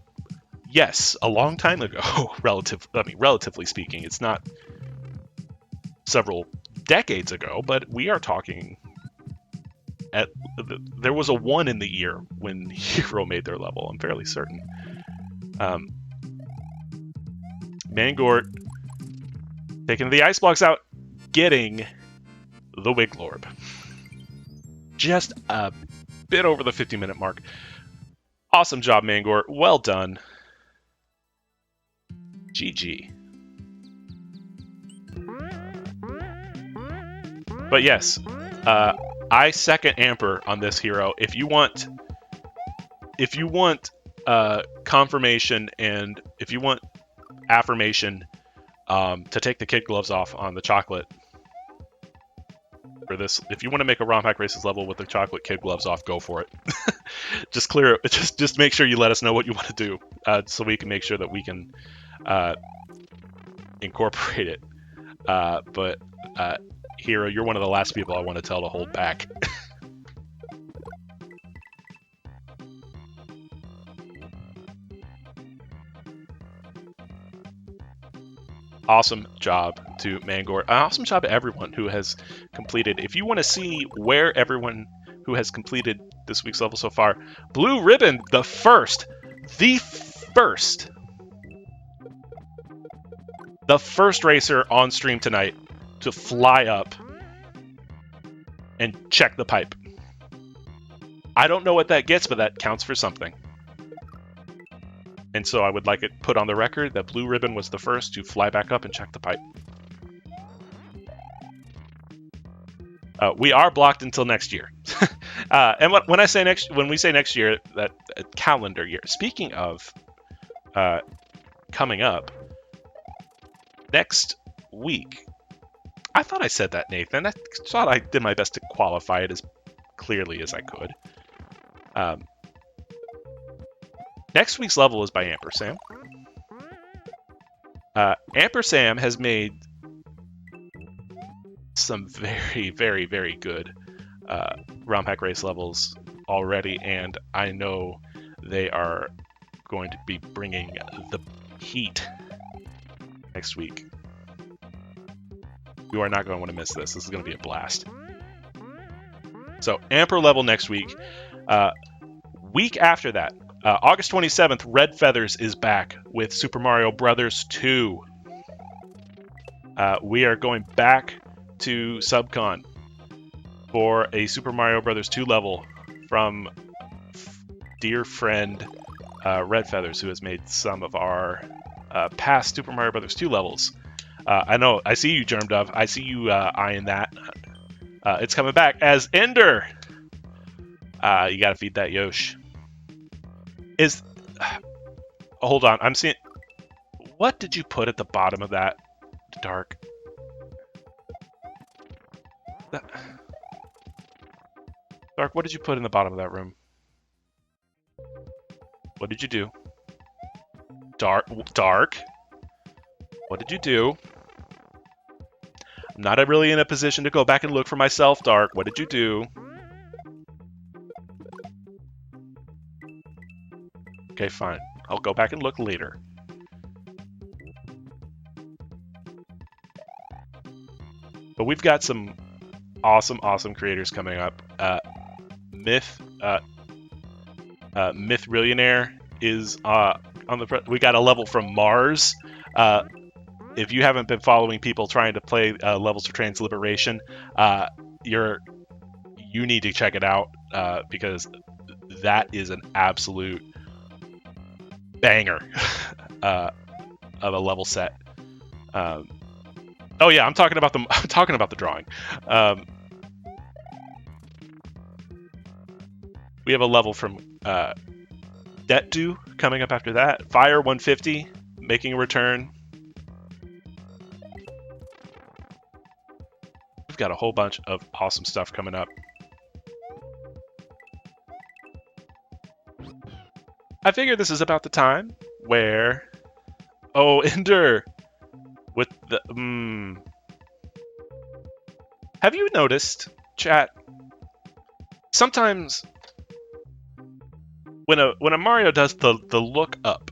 yes, a long time ago. Relatively speaking, it's not several decades ago, but we are talking. There was a 1 in the year when Hero made their level. I'm fairly certain. Mangort taking the ice blocks out, getting the Wiglorb. Just a bit over the 50-minute mark. Awesome job, Mangort. Well done. GG. But yes, I second Amper on this hero. If you want confirmation, and if you want affirmation to take the kid gloves off on the chocolate for this, if you want to make a Romhack Races level with the chocolate kid gloves off, go for it. Just clear it. Just make sure you let us know what you want to do, so we can make sure that we can incorporate it. But Hero, you're one of the last people I want to tell to hold back. Awesome job to Mangort. Awesome job to everyone who has completed. If you want to see where everyone who has completed this week's level so far, Blue Ribbon, the first racer on stream tonight to fly up and check the pipe. I don't know what that gets, but that counts for something. And so I would like it put on the record that Blue Ribbon was the first to fly back up and check the pipe. We are blocked until next year. And when we say next year, that calendar year. Speaking of coming up next week, I thought I said that, Nathan. I thought I did my best to qualify it as clearly as I could. Next week's level is by Ampersand. Ampersam has made some very, very, very good Romhack race levels already, and I know they are going to be bringing the heat next week. You are not going to want to miss this. This is going to be a blast. So, Amper level next week. Week after that, August 27th, Red Feathers is back with Super Mario Brothers 2. We are going back to Subcon for a Super Mario Brothers 2 level from dear friend Red Feathers, who has made some of our past Super Mario Brothers 2 levels. I know, I see you, Germ Dove. I see you eyeing that. It's coming back as Ender. You gotta feed that Yosh. Hold on, I'm seeing... What did you put at the bottom of that, Dark? Dark, what did you put in the bottom of that room? What did you do? Dark? What did you do? I'm not really in a position to go back and look for myself, Dark. What did you do? Okay, fine. I'll go back and look later. But we've got some awesome, awesome creators coming up. Mythrillionaire is on the... We got a level from Mars. If you haven't been following people trying to play levels of Transliberation, you need to check it out because that is an absolute banger of a level set. Oh yeah, I'm talking about the drawing. We have a level from Detdu coming up after that. Fire 150 making a return. We've got a whole bunch of awesome stuff coming up. I figure this is about the time where... Oh, Ender! With the... Have you noticed, chat? Sometimes when a Mario does the look up,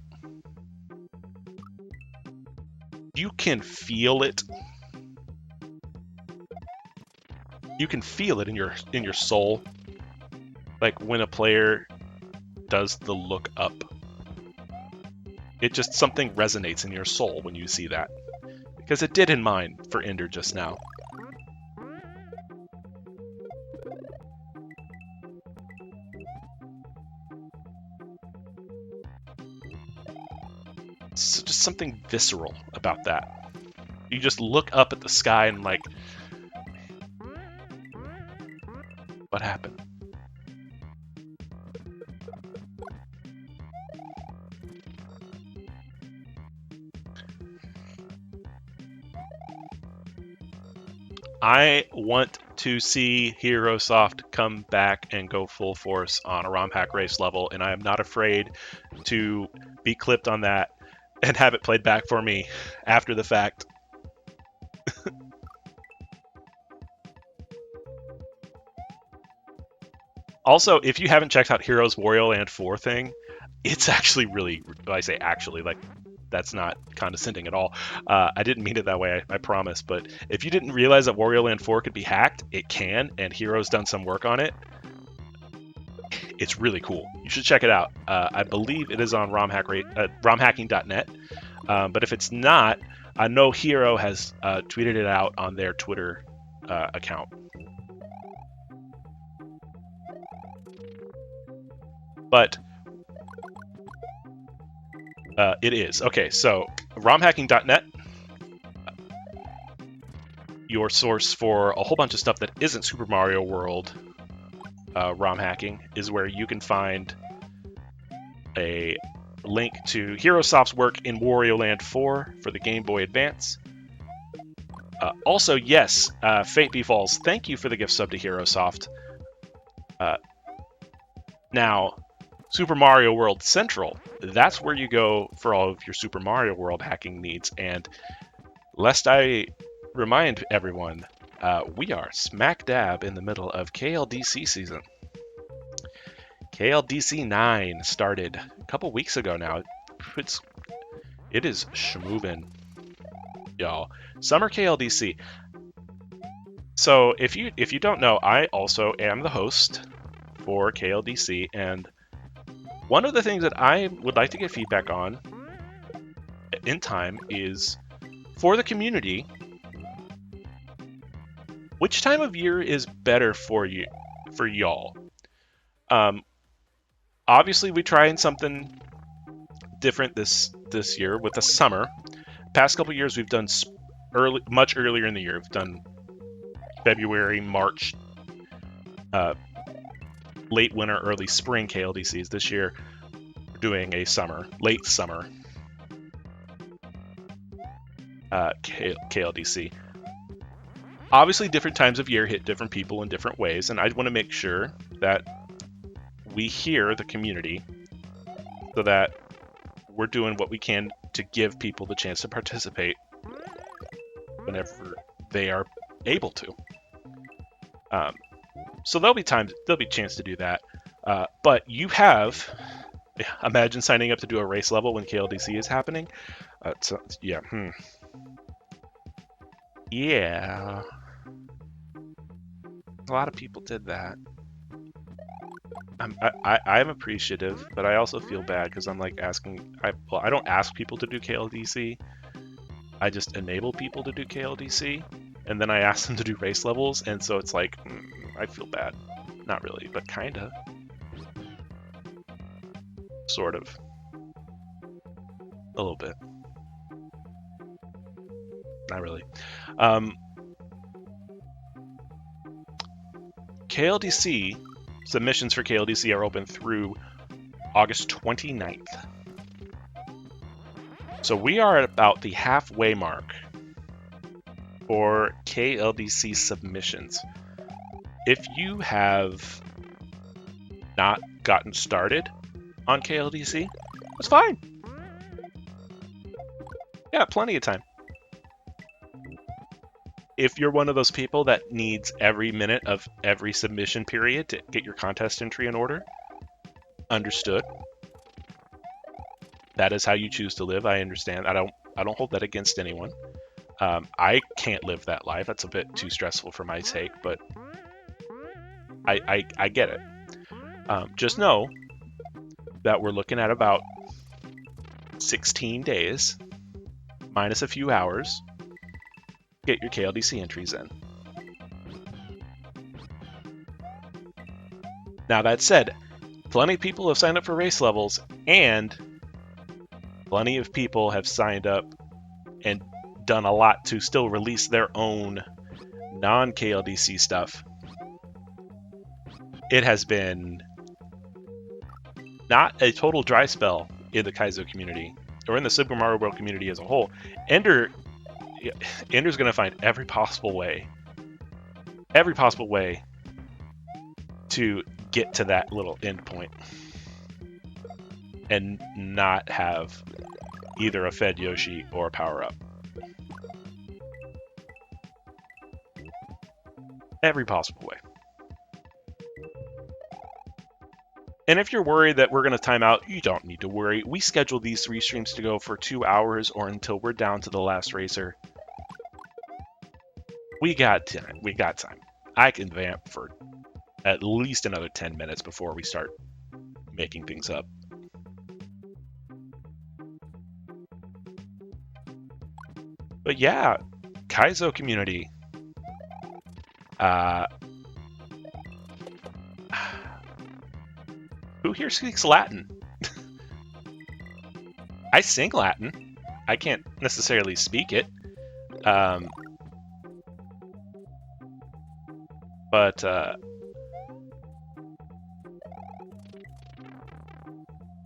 you can feel it. You can feel it in your soul. Like when a player does the look up. It just, something resonates in your soul when you see that. Because it did in mine for Ender just now. So just something visceral about that. You just look up at the sky and like... What happened? I want to see HeroSoft come back and go full force on a Romhack race level, and I am not afraid to be clipped on that and have it played back for me after the fact. Also, if you haven't checked out Heroes Wario Land 4 thing, it's actually really, I say actually, like, that's not condescending at all. I didn't mean it that way, I promise. But if you didn't realize that Wario Land 4 could be hacked, it can, and Hero's done some work on it. It's really cool. You should check it out. I believe it is on romhacking.net. But if it's not, I know Hero has tweeted it out on their Twitter account. But it is. Okay, so romhacking.net, your source for a whole bunch of stuff that isn't Super Mario World ROM hacking, is where you can find a link to HeroSoft's work in Wario Land 4 for the Game Boy Advance. Also, yes, Fate Befalls, thank you for the gift sub to HeroSoft. Now, Super Mario World Central. That's where you go for all of your Super Mario World hacking needs. And lest I remind everyone, we are smack dab in the middle of KLDC season. KLDC 9 started a couple weeks ago now. It is schmoovin', y'all. Summer KLDC. So if you don't know, I also am the host for KLDC, and one of the things that I would like to get feedback on in time is for the community, which time of year is better for y'all? Obviously, we tried something different this year with the summer. Past couple years, we've done much earlier in the year. We've done February, March, late winter, early spring KLDCs. This year, we're doing a late summer KLDC. Obviously, different times of year hit different people in different ways, and I want to make sure that we hear the community so that we're doing what we can to give people the chance to participate whenever they are able to. So there'll be a chance to do that. But you have, imagine signing up to do a race level when KLDC is happening. Yeah. Yeah. A lot of people did that. I'm appreciative, but I also feel bad because I'm like asking. I don't ask people to do KLDC. I just enable people to do KLDC, and then I ask them to do race levels, and so it's like I feel bad. Not really, but kinda. Sort of. A little bit. Not really. KLDC, submissions for KLDC are open through August 29th. So we are at about the halfway mark for KLDC submissions. If you have not gotten started on KLDC, that's fine. Yeah, plenty of time. If you're one of those people that needs every minute of every submission period to get your contest entry in order, understood. That is how you choose to live. I understand. I don't hold that against anyone. I can't live that life. That's a bit too stressful for my sake, but I get it. Just know that we're looking at about 16 days minus a few hours. Get your KLDC entries in. Now that said, plenty of people have signed up for race levels, and plenty of people have signed up and done a lot to still release their own non-KLDC stuff. It has been not a total dry spell in the Kaizo community, or in the Super Mario World community as a whole. Ender's going to find every possible way to get to that little endpoint and not have either a fed Yoshi or a power-up. Every possible way. And if you're worried that we're going to time out, you don't need to worry. We schedule these 3 streams to go for 2 hours or until we're down to the last racer. We got time. I can vamp for at least another 10 minutes before we start making things up. But yeah, Kaizo community. Who here speaks Latin? I sing Latin. I can't necessarily speak it. But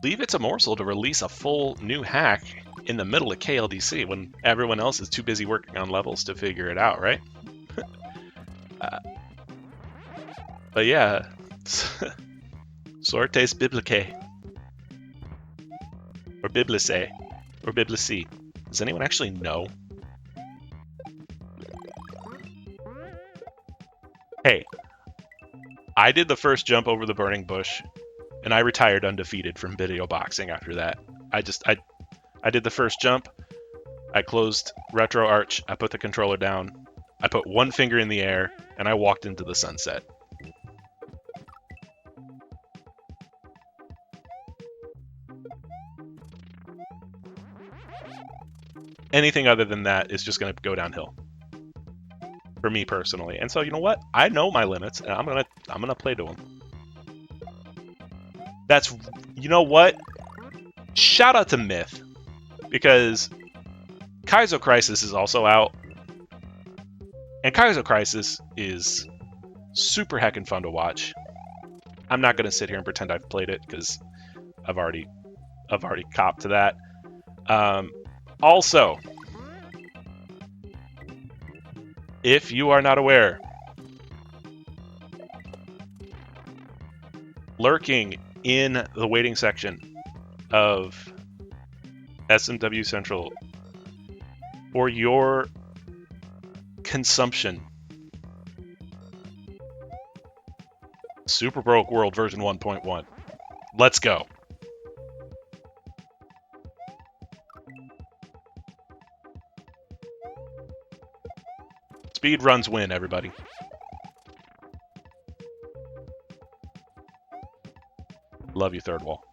leave it to Morsel to release a full new hack in the middle of KLDC when everyone else is too busy working on levels to figure it out, right? But yeah, Sortes Biblicae. Or Biblice? Or Biblice? Does anyone actually know? Hey, I did the first jump over the burning bush, and I retired undefeated from video boxing after that. I did the first jump, I closed retro arch, I put the controller down, I put one finger in the air, and I walked into the sunset. Anything other than that is just going to go downhill for me personally. And so, you know what? I know my limits, and I'm gonna play to them. That's, you know what? Shout out to Myth, because Kaizo Crisis is also out, and Kaizo Crisis is super heckin' fun to watch. I'm not gonna sit here and pretend I've played it because I've already copped to that. Also, if you are not aware, lurking in the waiting section of SMW Central for your consumption, Super Broke World version 1.1. Let's go. Speed runs win, everybody. Love you, Third Wall.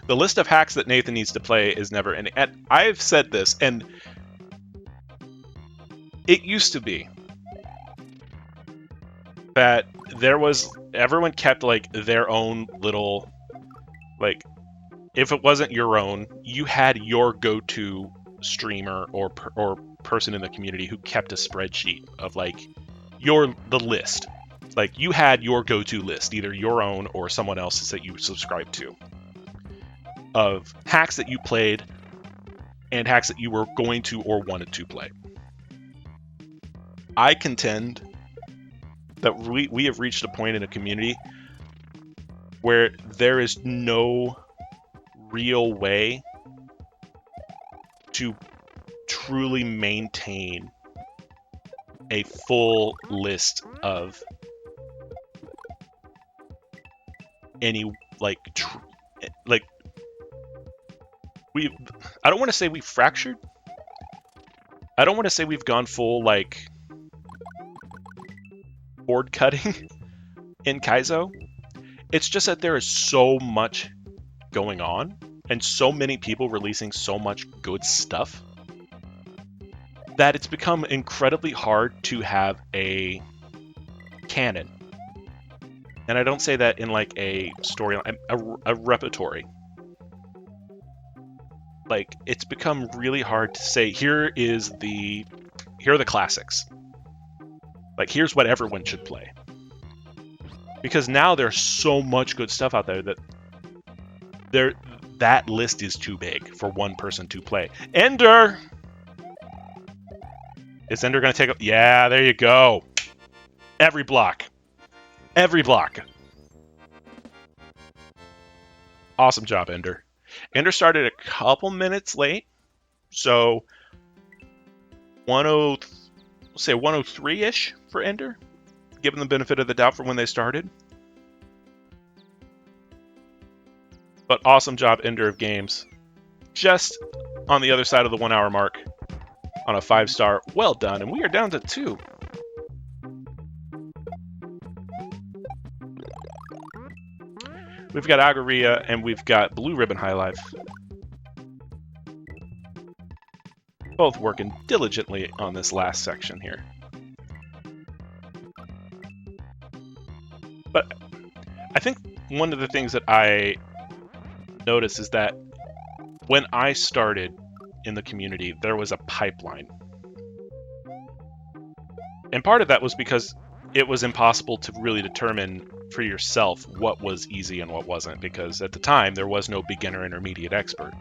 The list of hacks that Nathan needs to play is never ending. And I've said this, and it used to be that everyone kept like their own little, like, if it wasn't your own, you had your go-to streamer or person in the community who kept a spreadsheet of like the list. Like, you had your go-to list, either your own or someone else's that you subscribed to, of hacks that you played and hacks that you were going to or wanted to play. I contend that we have reached a point in a community where there is no real way to truly maintain a full list of any I don't want to say we've fractured. I don't want to say we've gone full like board cutting in Kaizo. It's just that there is so much going on and so many people releasing so much good stuff that it's become incredibly hard to have a canon. And I don't say that in like a storyline, a repertory. Like, it's become really hard to say, here are the classics. Like, here's what everyone should play. Because now there's so much good stuff out there that that list is too big for one person to play. Ender! Is Ender going to take up? Yeah, there you go. Every block. Every block. Awesome job, Ender. Ender started a couple minutes late, so 103-ish for Ender, given the benefit of the doubt for when they started. But awesome job, Ender of Games. Just on the other side of the 1 hour mark on a 5-star. Well done, and we are down to 2. We've got Agaria and we've got Blue Ribbon High Life. Both working diligently on this last section here. But I think one of the things that I noticed is that when I started in the community, there was a pipeline. And part of that was because it was impossible to really determine for yourself what was easy and what wasn't, because at the time there was no beginner, intermediate, expert.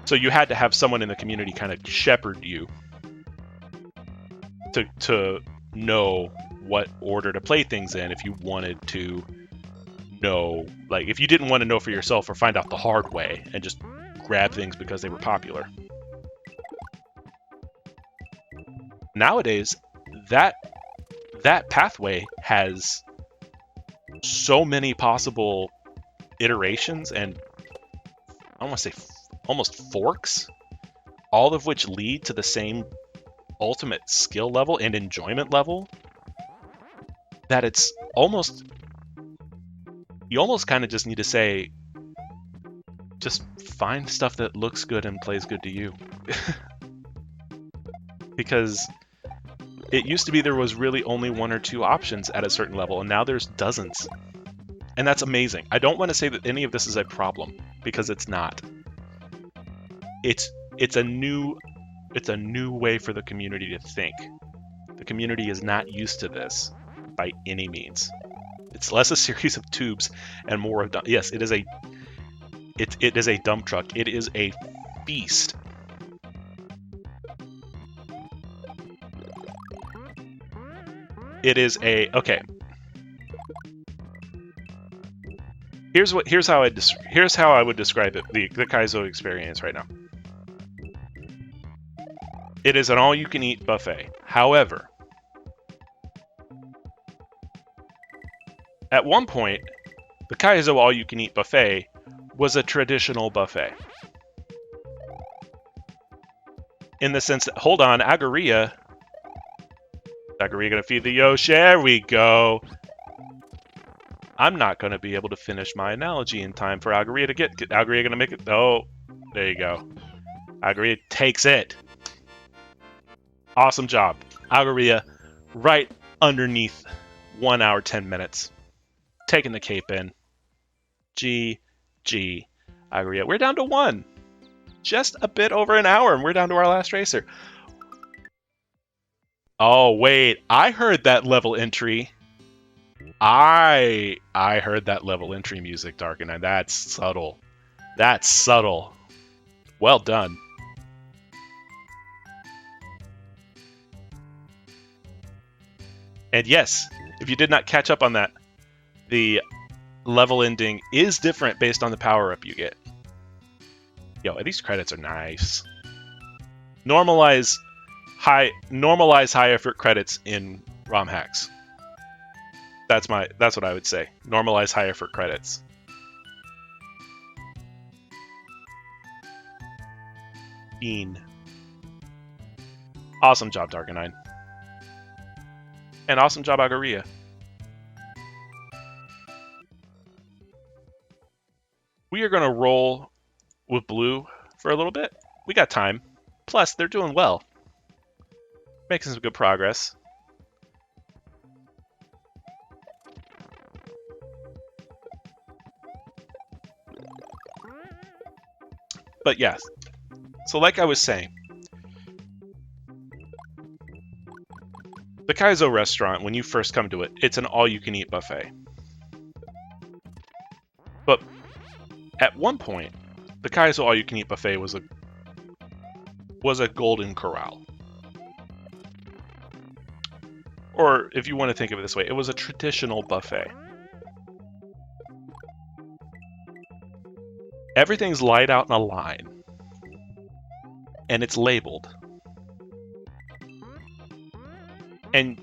So you had to have someone in the community kind of shepherd you to know what order to play things in if you wanted to know, like if you didn't want to know for yourself or find out the hard way and just grab things because they were popular. Nowadays, that pathway has so many possible iterations and I want to say almost forks, all of which lead to the same ultimate skill level and enjoyment level, that it's almost, you almost kind of just need to say, just find stuff that looks good and plays good to you. Because it used to be there was really only one or two options at a certain level, and now there's dozens. And that's amazing. I don't want to say that any of this is a problem, because it's not. It's a new way for the community to think. The community is not used to this by any means. It's less a series of tubes and more of yes, it is a dump truck. It is a feast. It is a okay. Here's how I would describe it. The Kaizo experience right now. It is an all-you-can-eat buffet. However, at one point, the Kaizo all-you-can-eat buffet was a traditional buffet. In the sense that, hold on, Agoria gonna feed the Yoshi? There we go. I'm not gonna be able to finish my analogy in time for Agoria to get Agoria gonna make it. Oh, there you go. Agoria takes it. Awesome job. Agoria right underneath 1 hour, 10 minutes. Taking the cape in. GG. Agoria. We're down to 1. Just a bit over an hour, and we're down to our last racer. Oh, wait. I heard that level entry. I heard that level entry music, Darkanine. That's subtle. That's subtle. Well done. And yes, if you did not catch up on that, the level ending is different based on the power-up you get. Yo, these credits are nice. Normalize high effort credits in Romhacks. That's what I would say. Normalize high effort credits. Bean. Awesome job, Darkanine. And awesome job, Agoria. We are going to roll with blue for a little bit. We got time. Plus, they're doing well. Making some good progress. But yes, so like I was saying, the Kaizo restaurant, when you first come to it, it's an all-you-can-eat buffet. But at one point, the Kaizo all-you-can-eat buffet was a golden corral. Or if you want to think of it this way, it was a traditional buffet. Everything's laid out in a line. And it's labeled. And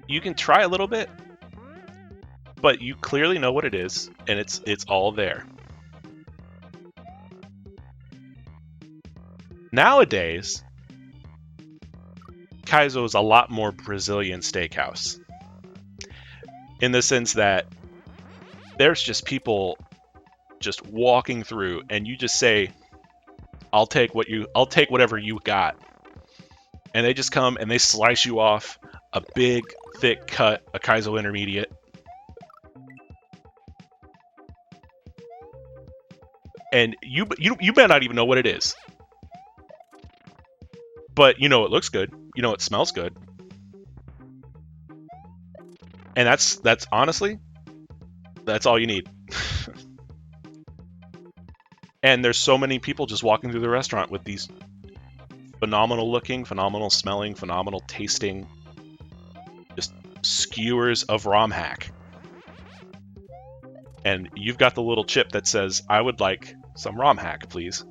you can try a little bit, but you clearly know what it is, and it's all there. Nowadays, Kaizo is a lot more Brazilian steakhouse. In the sense that there's just people just walking through, and you just say, I'll take whatever you got. And they just come and they slice you off a big, thick cut, a Kaizo intermediate. And you may not even know what it is. But you know it looks good. You know it smells good. And that's honestly, that's all you need. And there's so many people just walking through the restaurant with these phenomenal looking, phenomenal smelling, phenomenal tasting, just skewers of Romhack. And you've got the little chip that says, I would like some Romhack, please.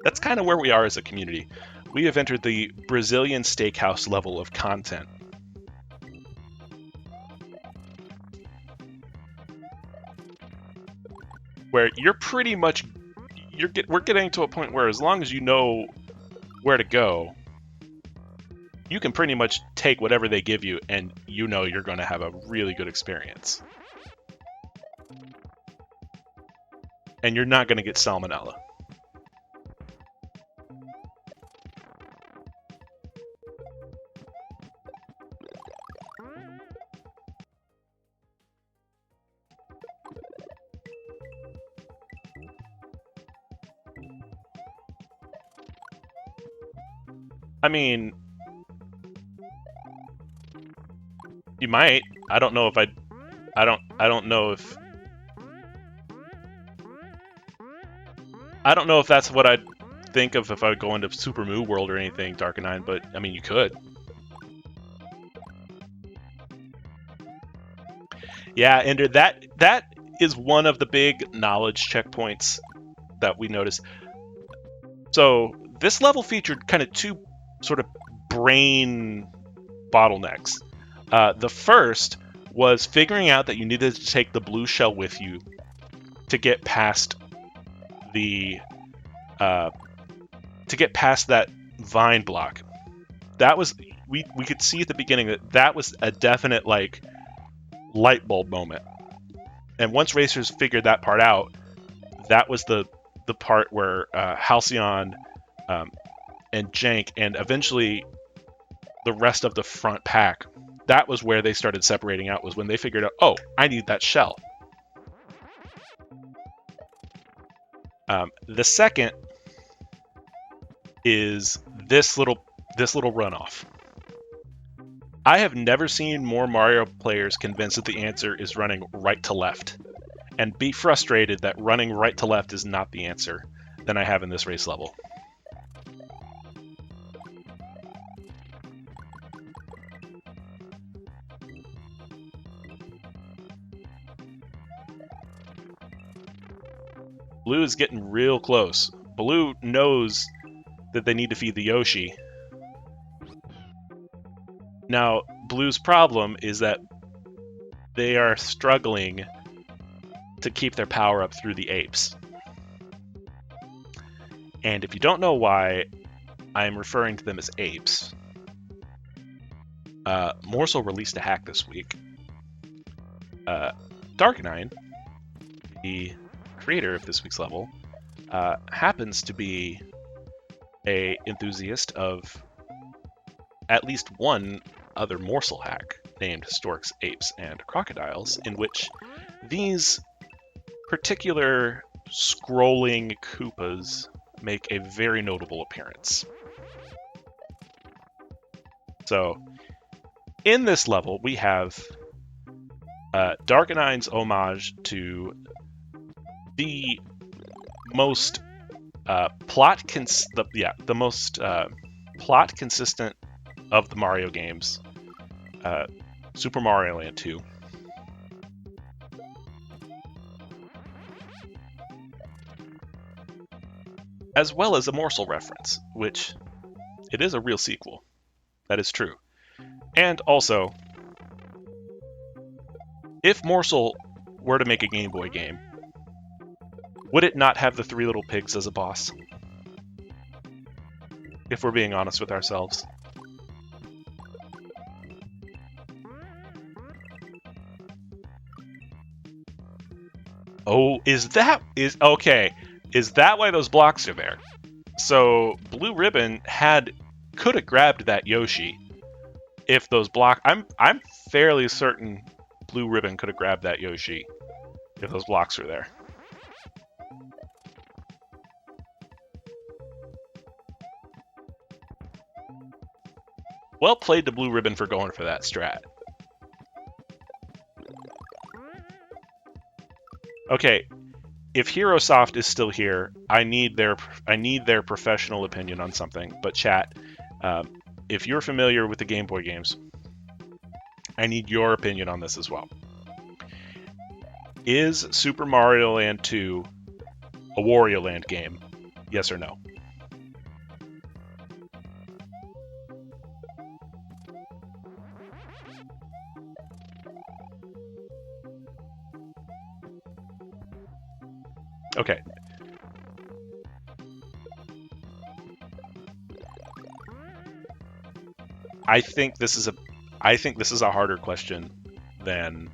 That's kind of where we are as a community. We have entered the Brazilian steakhouse level of content. Where you're pretty much, we're getting to a point where as long as you know where to go, you can pretty much take whatever they give you and you know you're going to have a really good experience. And you're not going to get salmonella. I mean, you might. I don't know if I don't know if that's what I'd think of if I would go into Super Moo World or anything, Darkanine, but I mean, you could. Yeah, Ender, that is one of the big knowledge checkpoints that we noticed. So this level featured kind of two sort of brain bottlenecks. The first was figuring out that you needed to take the blue shell with you to get past the that vine block. That was we could see at the beginning that was a definite like light bulb moment. And once racers figured that part out, that was the part where Halcyon and Jank and eventually the rest of the front pack, that was where they started separating out, was when they figured out, oh, I need that shell. The second is this little runoff. I have never seen more Mario players convinced that the answer is running right to left, and be frustrated that running right to left is not the answer than I have in this race level. Blue is getting real close. Blue knows that they need to feed the Yoshi. Now, Blue's problem is that they are struggling to keep their power up through the apes. And if you don't know why I'm referring to them as apes, Morsel released a hack this week. Darkanine, the creator of this week's level, happens to be an enthusiast of at least one other morsel hack named Storks, Apes, and Crocodiles, in which these particular scrolling Koopas make a very notable appearance. So, in this level, we have Darkanine's homage to the most plot consistent of the Mario games, Super Mario Land 2. As well as a Morsel reference, which it is a real sequel. That is true. And also, if Morsel were to make a Game Boy game, would it not have the Three Little Pigs as a boss? If we're being honest with ourselves. Oh, okay. Is that why those blocks are there? So Blue Ribbon could have grabbed that Yoshi if those blocks. I'm fairly certain Blue Ribbon could have grabbed that Yoshi if those blocks were there. Well played to Blue Ribbon for going for that strat. Okay, if HeroSoft is still here, I need their professional opinion on something. But chat, if you're familiar with the Game Boy games, I need your opinion on this as well. Is Super Mario Land 2 a Wario Land game? Yes or no? Okay. I think this is a harder question than.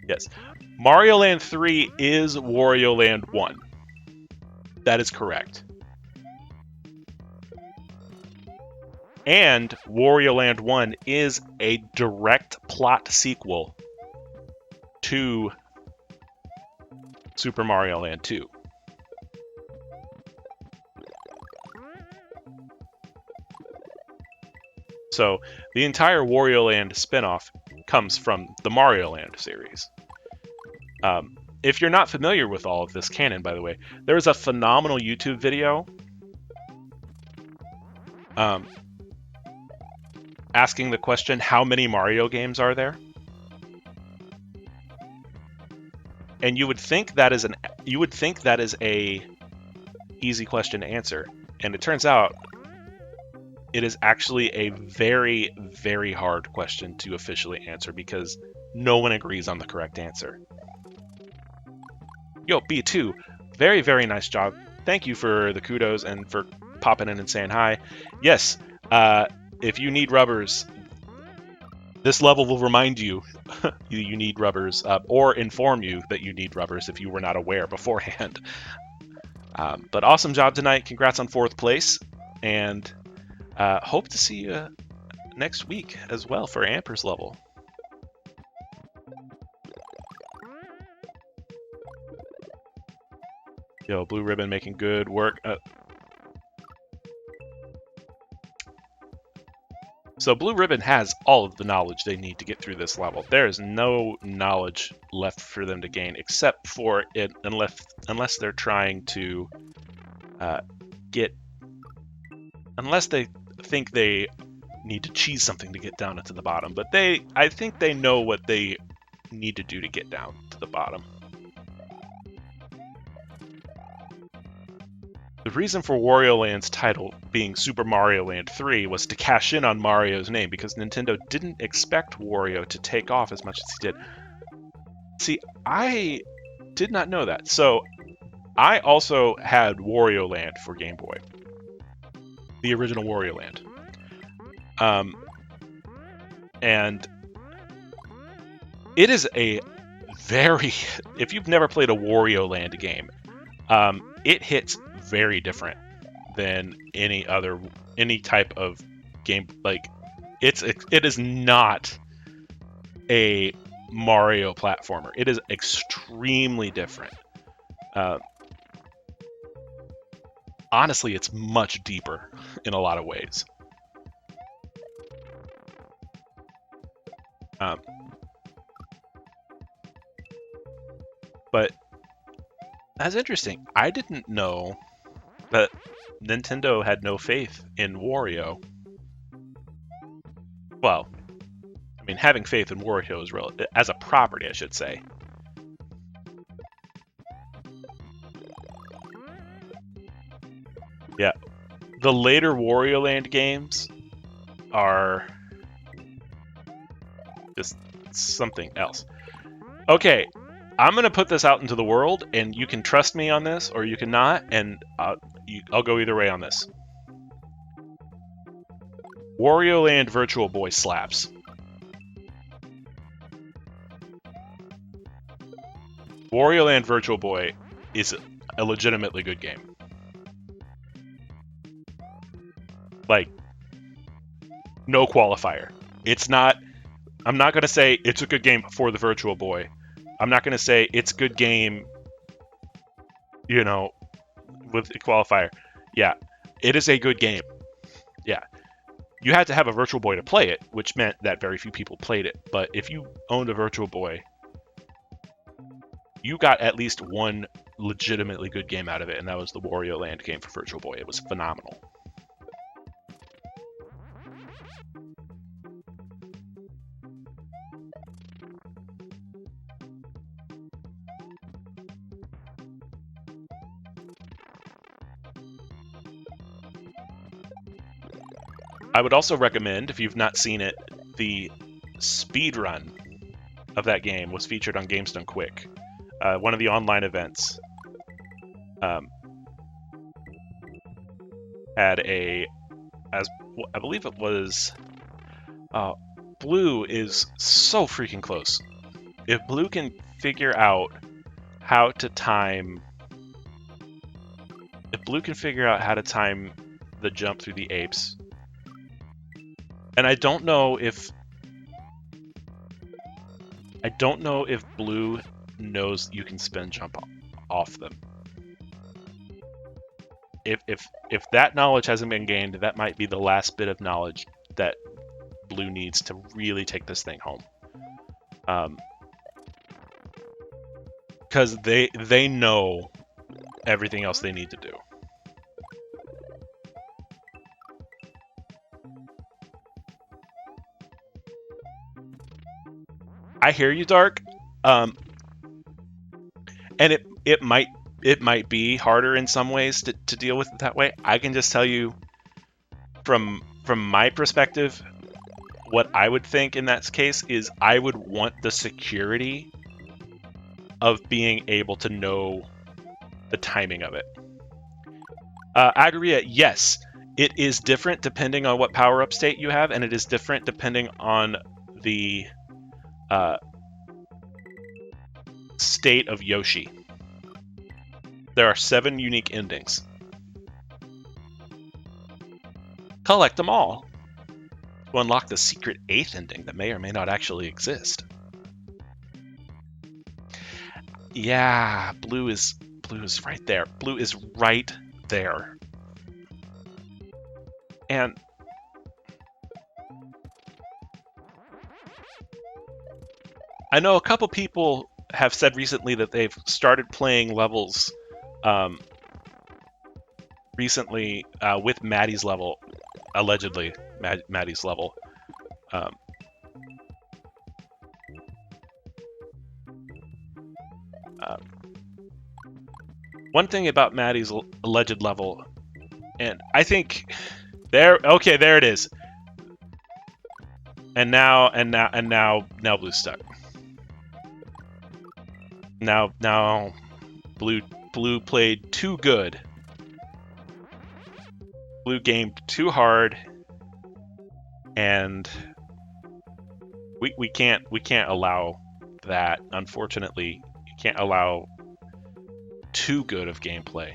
Yes. Mario Land 3 is Wario Land 1. That is correct. And Wario Land 1 is a direct plot sequel to Super Mario Land 2. So the entire Wario Land spinoff comes from the Mario Land series. If you're not familiar with all of this canon, by the way, there is a phenomenal YouTube video asking the question, how many Mario games are there? And you would think that is a easy question to answer, and it turns out it is actually a very, very hard question to officially answer because no one agrees on the correct answer. Yo, B2, very, very nice job. Thank you for the kudos and for popping in and saying hi. Yes, if you need rubbers, this level will remind you you need rubbers, or inform you that you need rubbers if you were not aware beforehand. But awesome job tonight. Congrats on 4th place. And hope to see you next week as well for Amper's level. Yo, Blue Ribbon making good work. So Blue Ribbon has all of the knowledge they need to get through this level. There is no knowledge left for them to gain except for it, unless they're trying to unless they think they need to cheese something to get down into the bottom. But I think they know what they need to do to get down to the bottom. The reason for Wario Land's title being Super Mario Land 3 was to cash in on Mario's name because Nintendo didn't expect Wario to take off as much as he did. See, I did not know that. So I also had Wario Land for Game Boy. The original Wario Land. And it is a very... If you've never played a Wario Land game, it hits very different than any type of game. Like it is not a Mario platformer. It is extremely different. Honestly, it's much deeper in a lot of ways. But that's interesting. I didn't know that Nintendo had no faith in Wario. Well, I mean, having faith in Wario is real as a property, I should say. Yeah, the later Wario Land games are just something else. Okay, I'm gonna put this out into the world, and you can trust me on this, or you cannot, and I'll go either way on this. Wario Land Virtual Boy slaps. Wario Land Virtual Boy is a legitimately good game. Like, no qualifier. It's not... I'm not going to say it's a good game for the Virtual Boy. I'm not going to say it's a good game, you know, with a qualifier. Yeah, it is a good game. Yeah. You had to have a Virtual Boy to play it, which meant that very few people played it. But if you owned a Virtual Boy, you got at least one legitimately good game out of it, and that was the Wario Land game for Virtual Boy. It was phenomenal. I would also recommend, if you've not seen it, the speed run of that game was featured on Games Done Quick, one of the online events. Had as I believe it was, Blue is so freaking close. If Blue can figure out how to time, the jump through the apes, and I don't know if Blue knows you can spin jump off them. If that knowledge hasn't been gained, that might be the last bit of knowledge that Blue needs to really take this thing home. Because they know everything else they need to do. I hear you, Dark. And it might be harder in some ways to deal with it that way. I can just tell you from my perspective, what I would think in that case is I would want the security of being able to know the timing of it. Agria, yes, it is different depending on what power-up state you have, and it is different depending on the state of Yoshi. There are 7 unique endings. Collect them all to unlock the secret 8th ending that may or may not actually exist. Yeah, Blue is right there. Blue is right there. And I know a couple people have said recently that they've started playing levels recently with Maddie's level, allegedly Maddie's level. One thing about Maddie's alleged level, and I think there it is. And now Blue's stuck. Now Blue played too good. Blue gamed too hard, and we can't allow that. Unfortunately, you can't allow too good of gameplay.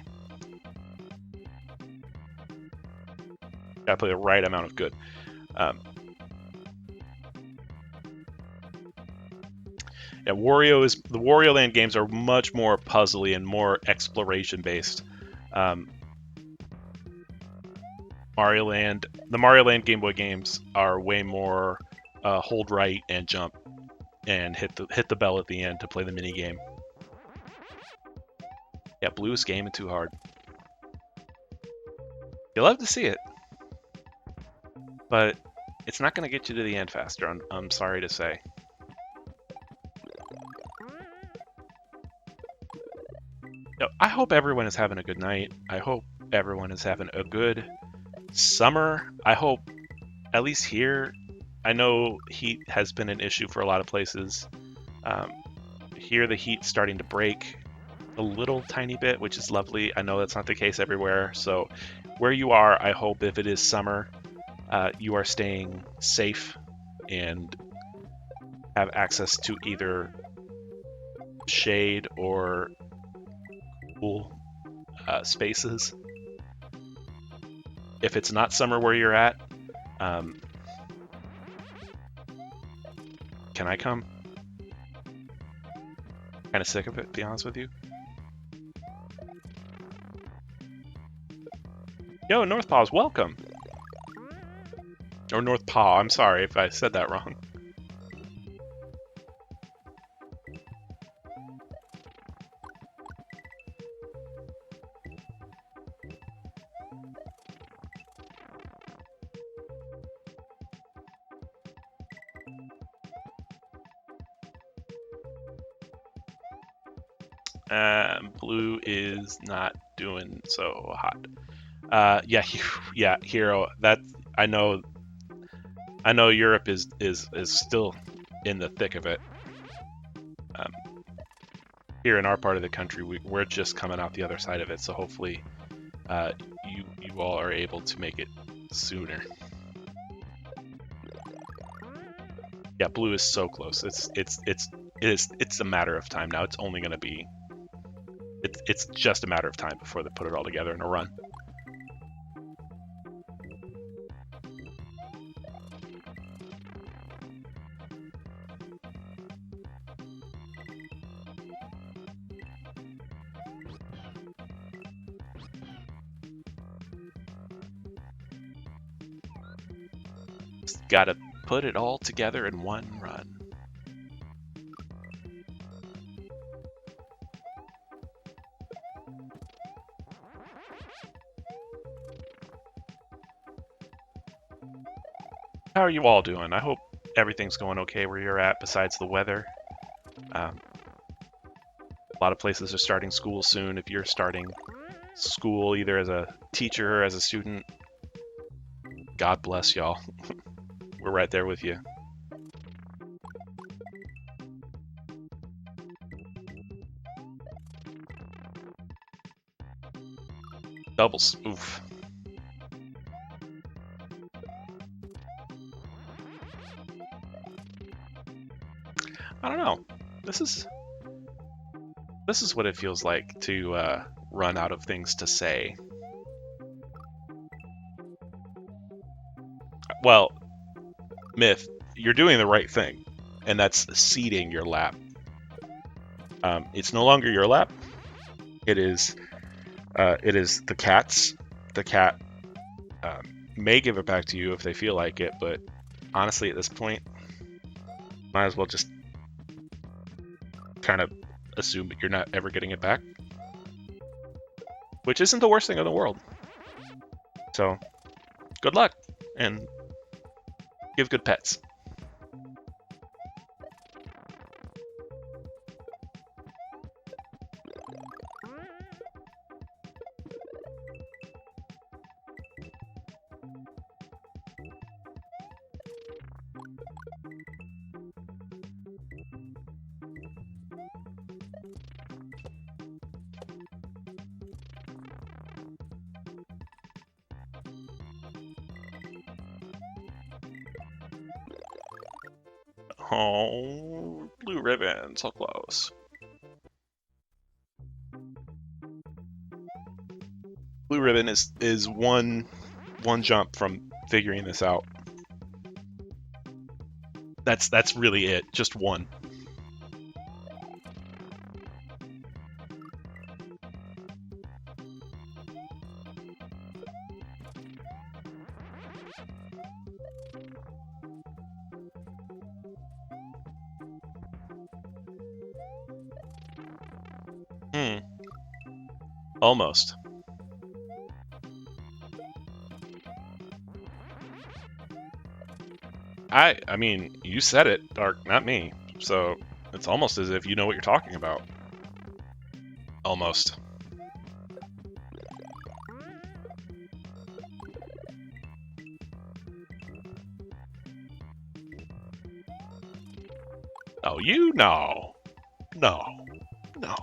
Gotta play the right amount of good. Yeah, the Wario Land games are much more puzzly and more exploration based. The Mario Land Game Boy games are way more hold right and jump and hit the bell at the end to play the mini game. Yeah, Blue is gaming too hard. You love to see it, but it's not going to get you to the end faster. I'm sorry to say. I hope everyone is having a good night. I hope everyone is having a good summer. I hope, at least here, I know heat has been an issue for a lot of places. Here the heat's starting to break a little tiny bit, which is lovely. I know that's not the case everywhere. So where you are, I hope if it is summer, you are staying safe and have access to either shade or cool spaces. If it's not summer where you're at, can I come? Kind of sick of it, to be honest with you. Yo, North Paws, welcome. Or North Paw. I'm sorry if I said that wrong. Blue is not doing so hot. Yeah, Hero. That I know. I know Europe is still in the thick of it. Here in our part of the country, we're just coming out the other side of it. So hopefully, you all are able to make it sooner. Yeah, Blue is so close. It's a matter of time now. It's only going to be. It's just a matter of time before they put it all together in a run. Just gotta put it all together in one run. How are you all doing? I hope everything's going okay where you're at besides the weather. A lot of places are starting school soon. If you're starting school either as a teacher or as a student, God bless y'all. We're right there with you. Doubles. Oof. I don't know. This is what it feels like to run out of things to say. Well, Myth, you're doing the right thing, and that's seeding your lap. It's no longer your lap. It is the cat's. The cat may give it back to you if they feel like it, but honestly, at this point, might as well just kind of assume that you're not ever getting it back, which isn't the worst thing in the world. So, good luck, and give good pets. Oh, blue ribbon, so close. Blue ribbon is one jump from figuring this out. That's really it, just one. Almost. I mean, you said it, Dark, not me. So it's almost as if you know what you're talking about. Almost. Oh, you know. No. No.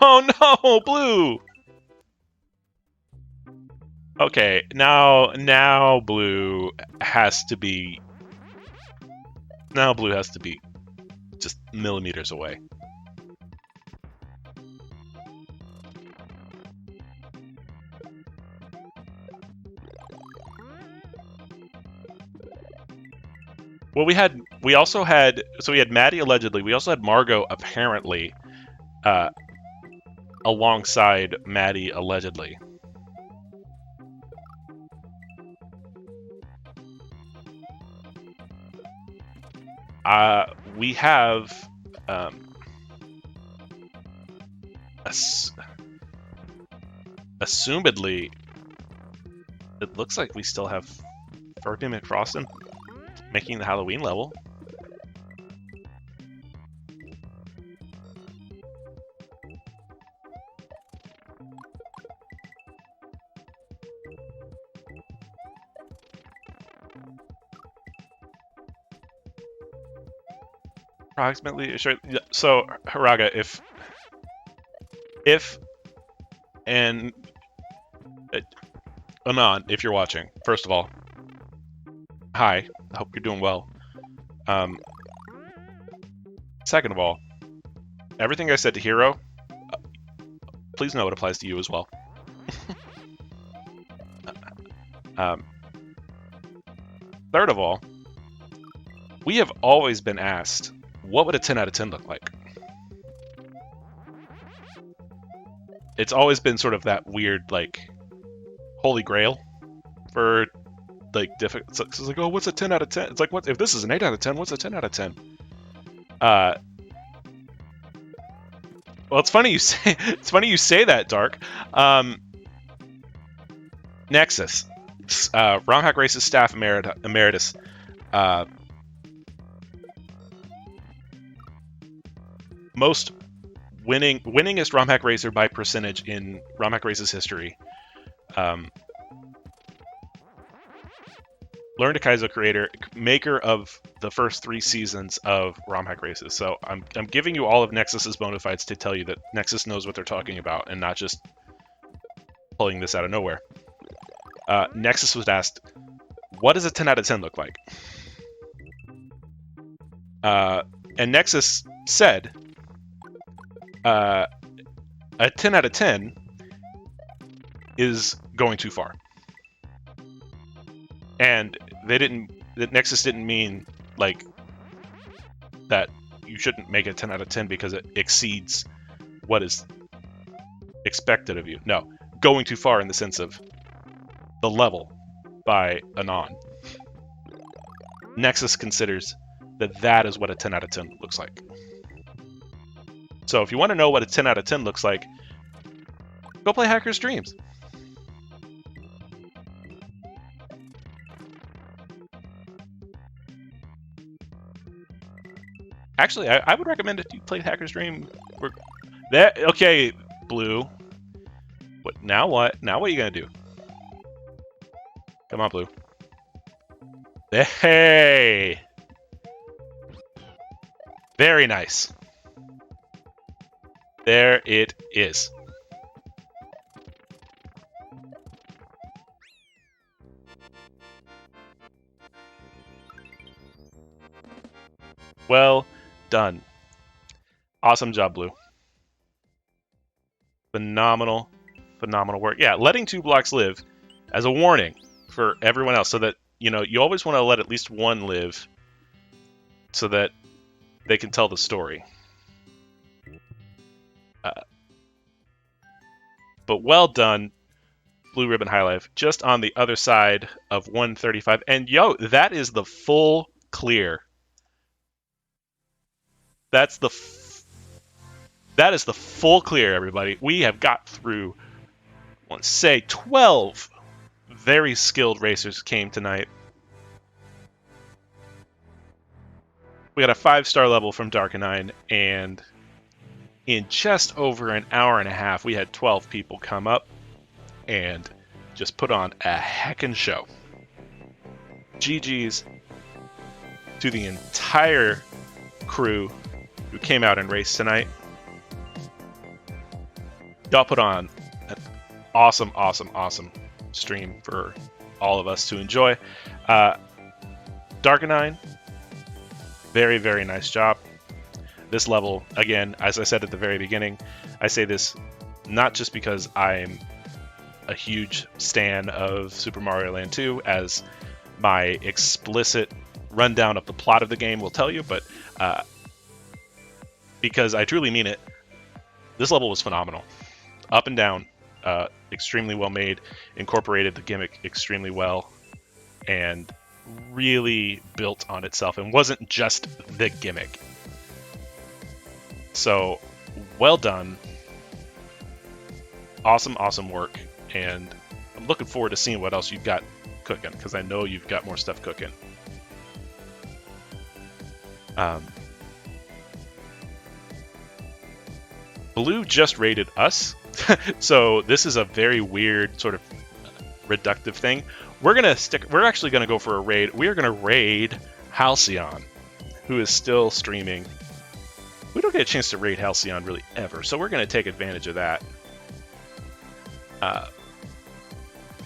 Oh no, blue. Okay, now blue has to be just millimeters away. Well, we had Maddie allegedly. We also had Margot apparently, alongside Maddie allegedly. We have assumedly, it looks like we still have Furby McFrostin making the Halloween level. Approximately sure. So Haraga, if and Anon, if you're watching, first of all, hi. I hope you're doing well. Second of all, everything I said to Hero, please know it applies to you as well. Third of all, we have always been asked, what would a 10 out of 10 look like? It's always been sort of that weird, like, holy grail for, like, difficult. It's like, oh, what's a 10 out of 10? It's like, what if this is an 8 out of 10? What's a 10 out of 10? Well, it's funny you say that, Dark. Nexus, Romhack Race's staff emeritus. Most winningest Romhack Racer by percentage in Romhack Race's history. Learn to Kaizo creator, maker of the first 3 seasons of Romhack Races. So I'm giving you all of Nexus's bona fides to tell you that Nexus knows what they're talking about and not just pulling this out of nowhere. Nexus was asked, what does a 10 out of 10 look like? And Nexus said, a 10 out of 10 is going too far. And Nexus didn't mean like that you shouldn't make a 10 out of 10 because it exceeds what is expected of you. No, going too far in the sense of the level by Anon. Nexus considers that is what a 10 out of 10 looks like. So if you want to know what a 10 out of 10 looks like, go play Hacker's Dreams. Actually, I would recommend if you played Hacker's Dream. Okay, Blue. What now? What? Now what are you gonna do? Come on, Blue. Hey! Very nice. There it is. Well done. Awesome job, Blue. Phenomenal work. Yeah, letting 2 blocks live as a warning for everyone else so that, you always want to let at least one live so that they can tell the story. But well done, Blue Ribbon High Life, just on the other side of 135. And that is the full clear. That is the full clear, everybody. We have got through, let's say, 12 very skilled racers came tonight. We got a 5-star level from Darkanine, and in just over an hour and a half, we had 12 people come up and just put on a heckin' show. GG's to the entire crew who came out and raced tonight. Y'all put on an awesome stream for all of us to enjoy. Darkanine, very, very nice job. This level, again, as I said at the very beginning, I say this not just because I'm a huge stan of Super Mario Land 2, as my explicit rundown of the plot of the game will tell you, but because I truly mean it, this level was phenomenal. Up and down, extremely well made, incorporated the gimmick extremely well, and really built on itself and wasn't just the gimmick. So, well done. Awesome work, and I'm looking forward to seeing what else you've got cooking, because I know you've got more stuff cooking. Blue just raided us, so this is a very weird sort of reductive thing. We're actually gonna go for a raid. We are gonna raid Halcyon, who is still streaming. We don't get a chance to raid Halcyon really ever, so we're gonna take advantage of that.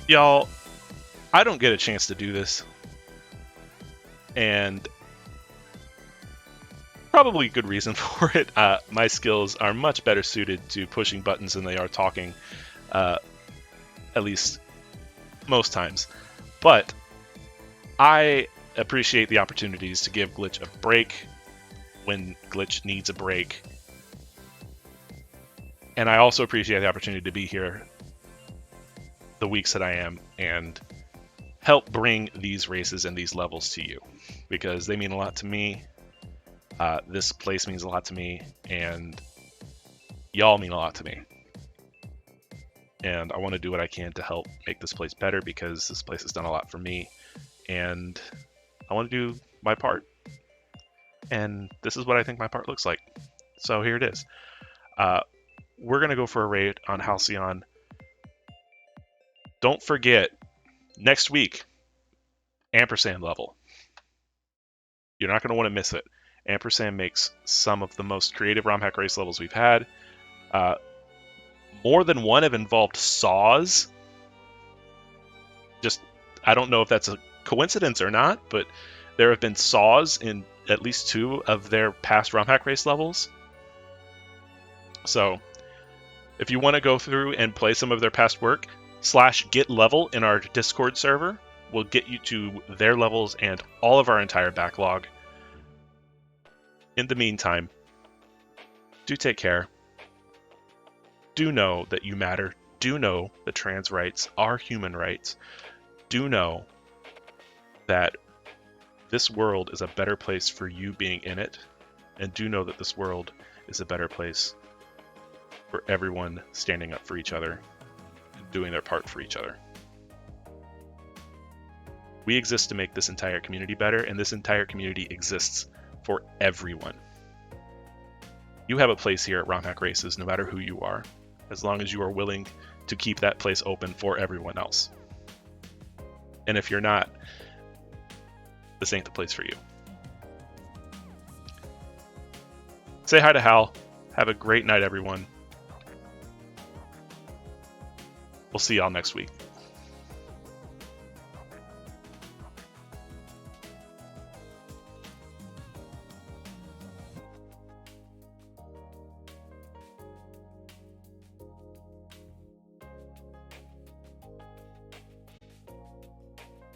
Y'all, I don't get a chance to do this, and probably good reason for it. My skills are much better suited to pushing buttons than they are talking, at least most times. But I appreciate the opportunities to give Glitch a break when Glitch needs a break. And I also appreciate the opportunity to be here the weeks that I am and help bring these races and these levels to you, because they mean a lot to me. This place means a lot to me, and y'all mean a lot to me. And I want to do what I can to help make this place better, because this place has done a lot for me, and I want to do my part. And this is what I think my part looks like. So here it is. We're going to go for a raid on Halcyon. Don't forget, next week, Ampersand level. You're not going to want to miss it. Ampersand makes some of the most creative Romhack race levels we've had. More than one have involved saws. I don't know if that's a coincidence or not, but there have been saws in at least 2 of their past Romhack race levels. So, if you want to go through and play some of their past work, /get level in our Discord server will get you to their levels and all of our entire backlog. In the meantime, do take care. Do know that you matter. Do know that trans rights are human rights. Do know that this world is a better place for you being in it. And do know that this world is a better place for everyone standing up for each other and doing their part for each other. We exist to make this entire community better, and this entire community exists for everyone. You have a place here at Romhack Races, no matter who you are, as long as you are willing to keep that place open for everyone else. And if you're not, this ain't the place for you. Say hi to Hal. Have a great night, everyone. We'll see y'all next week.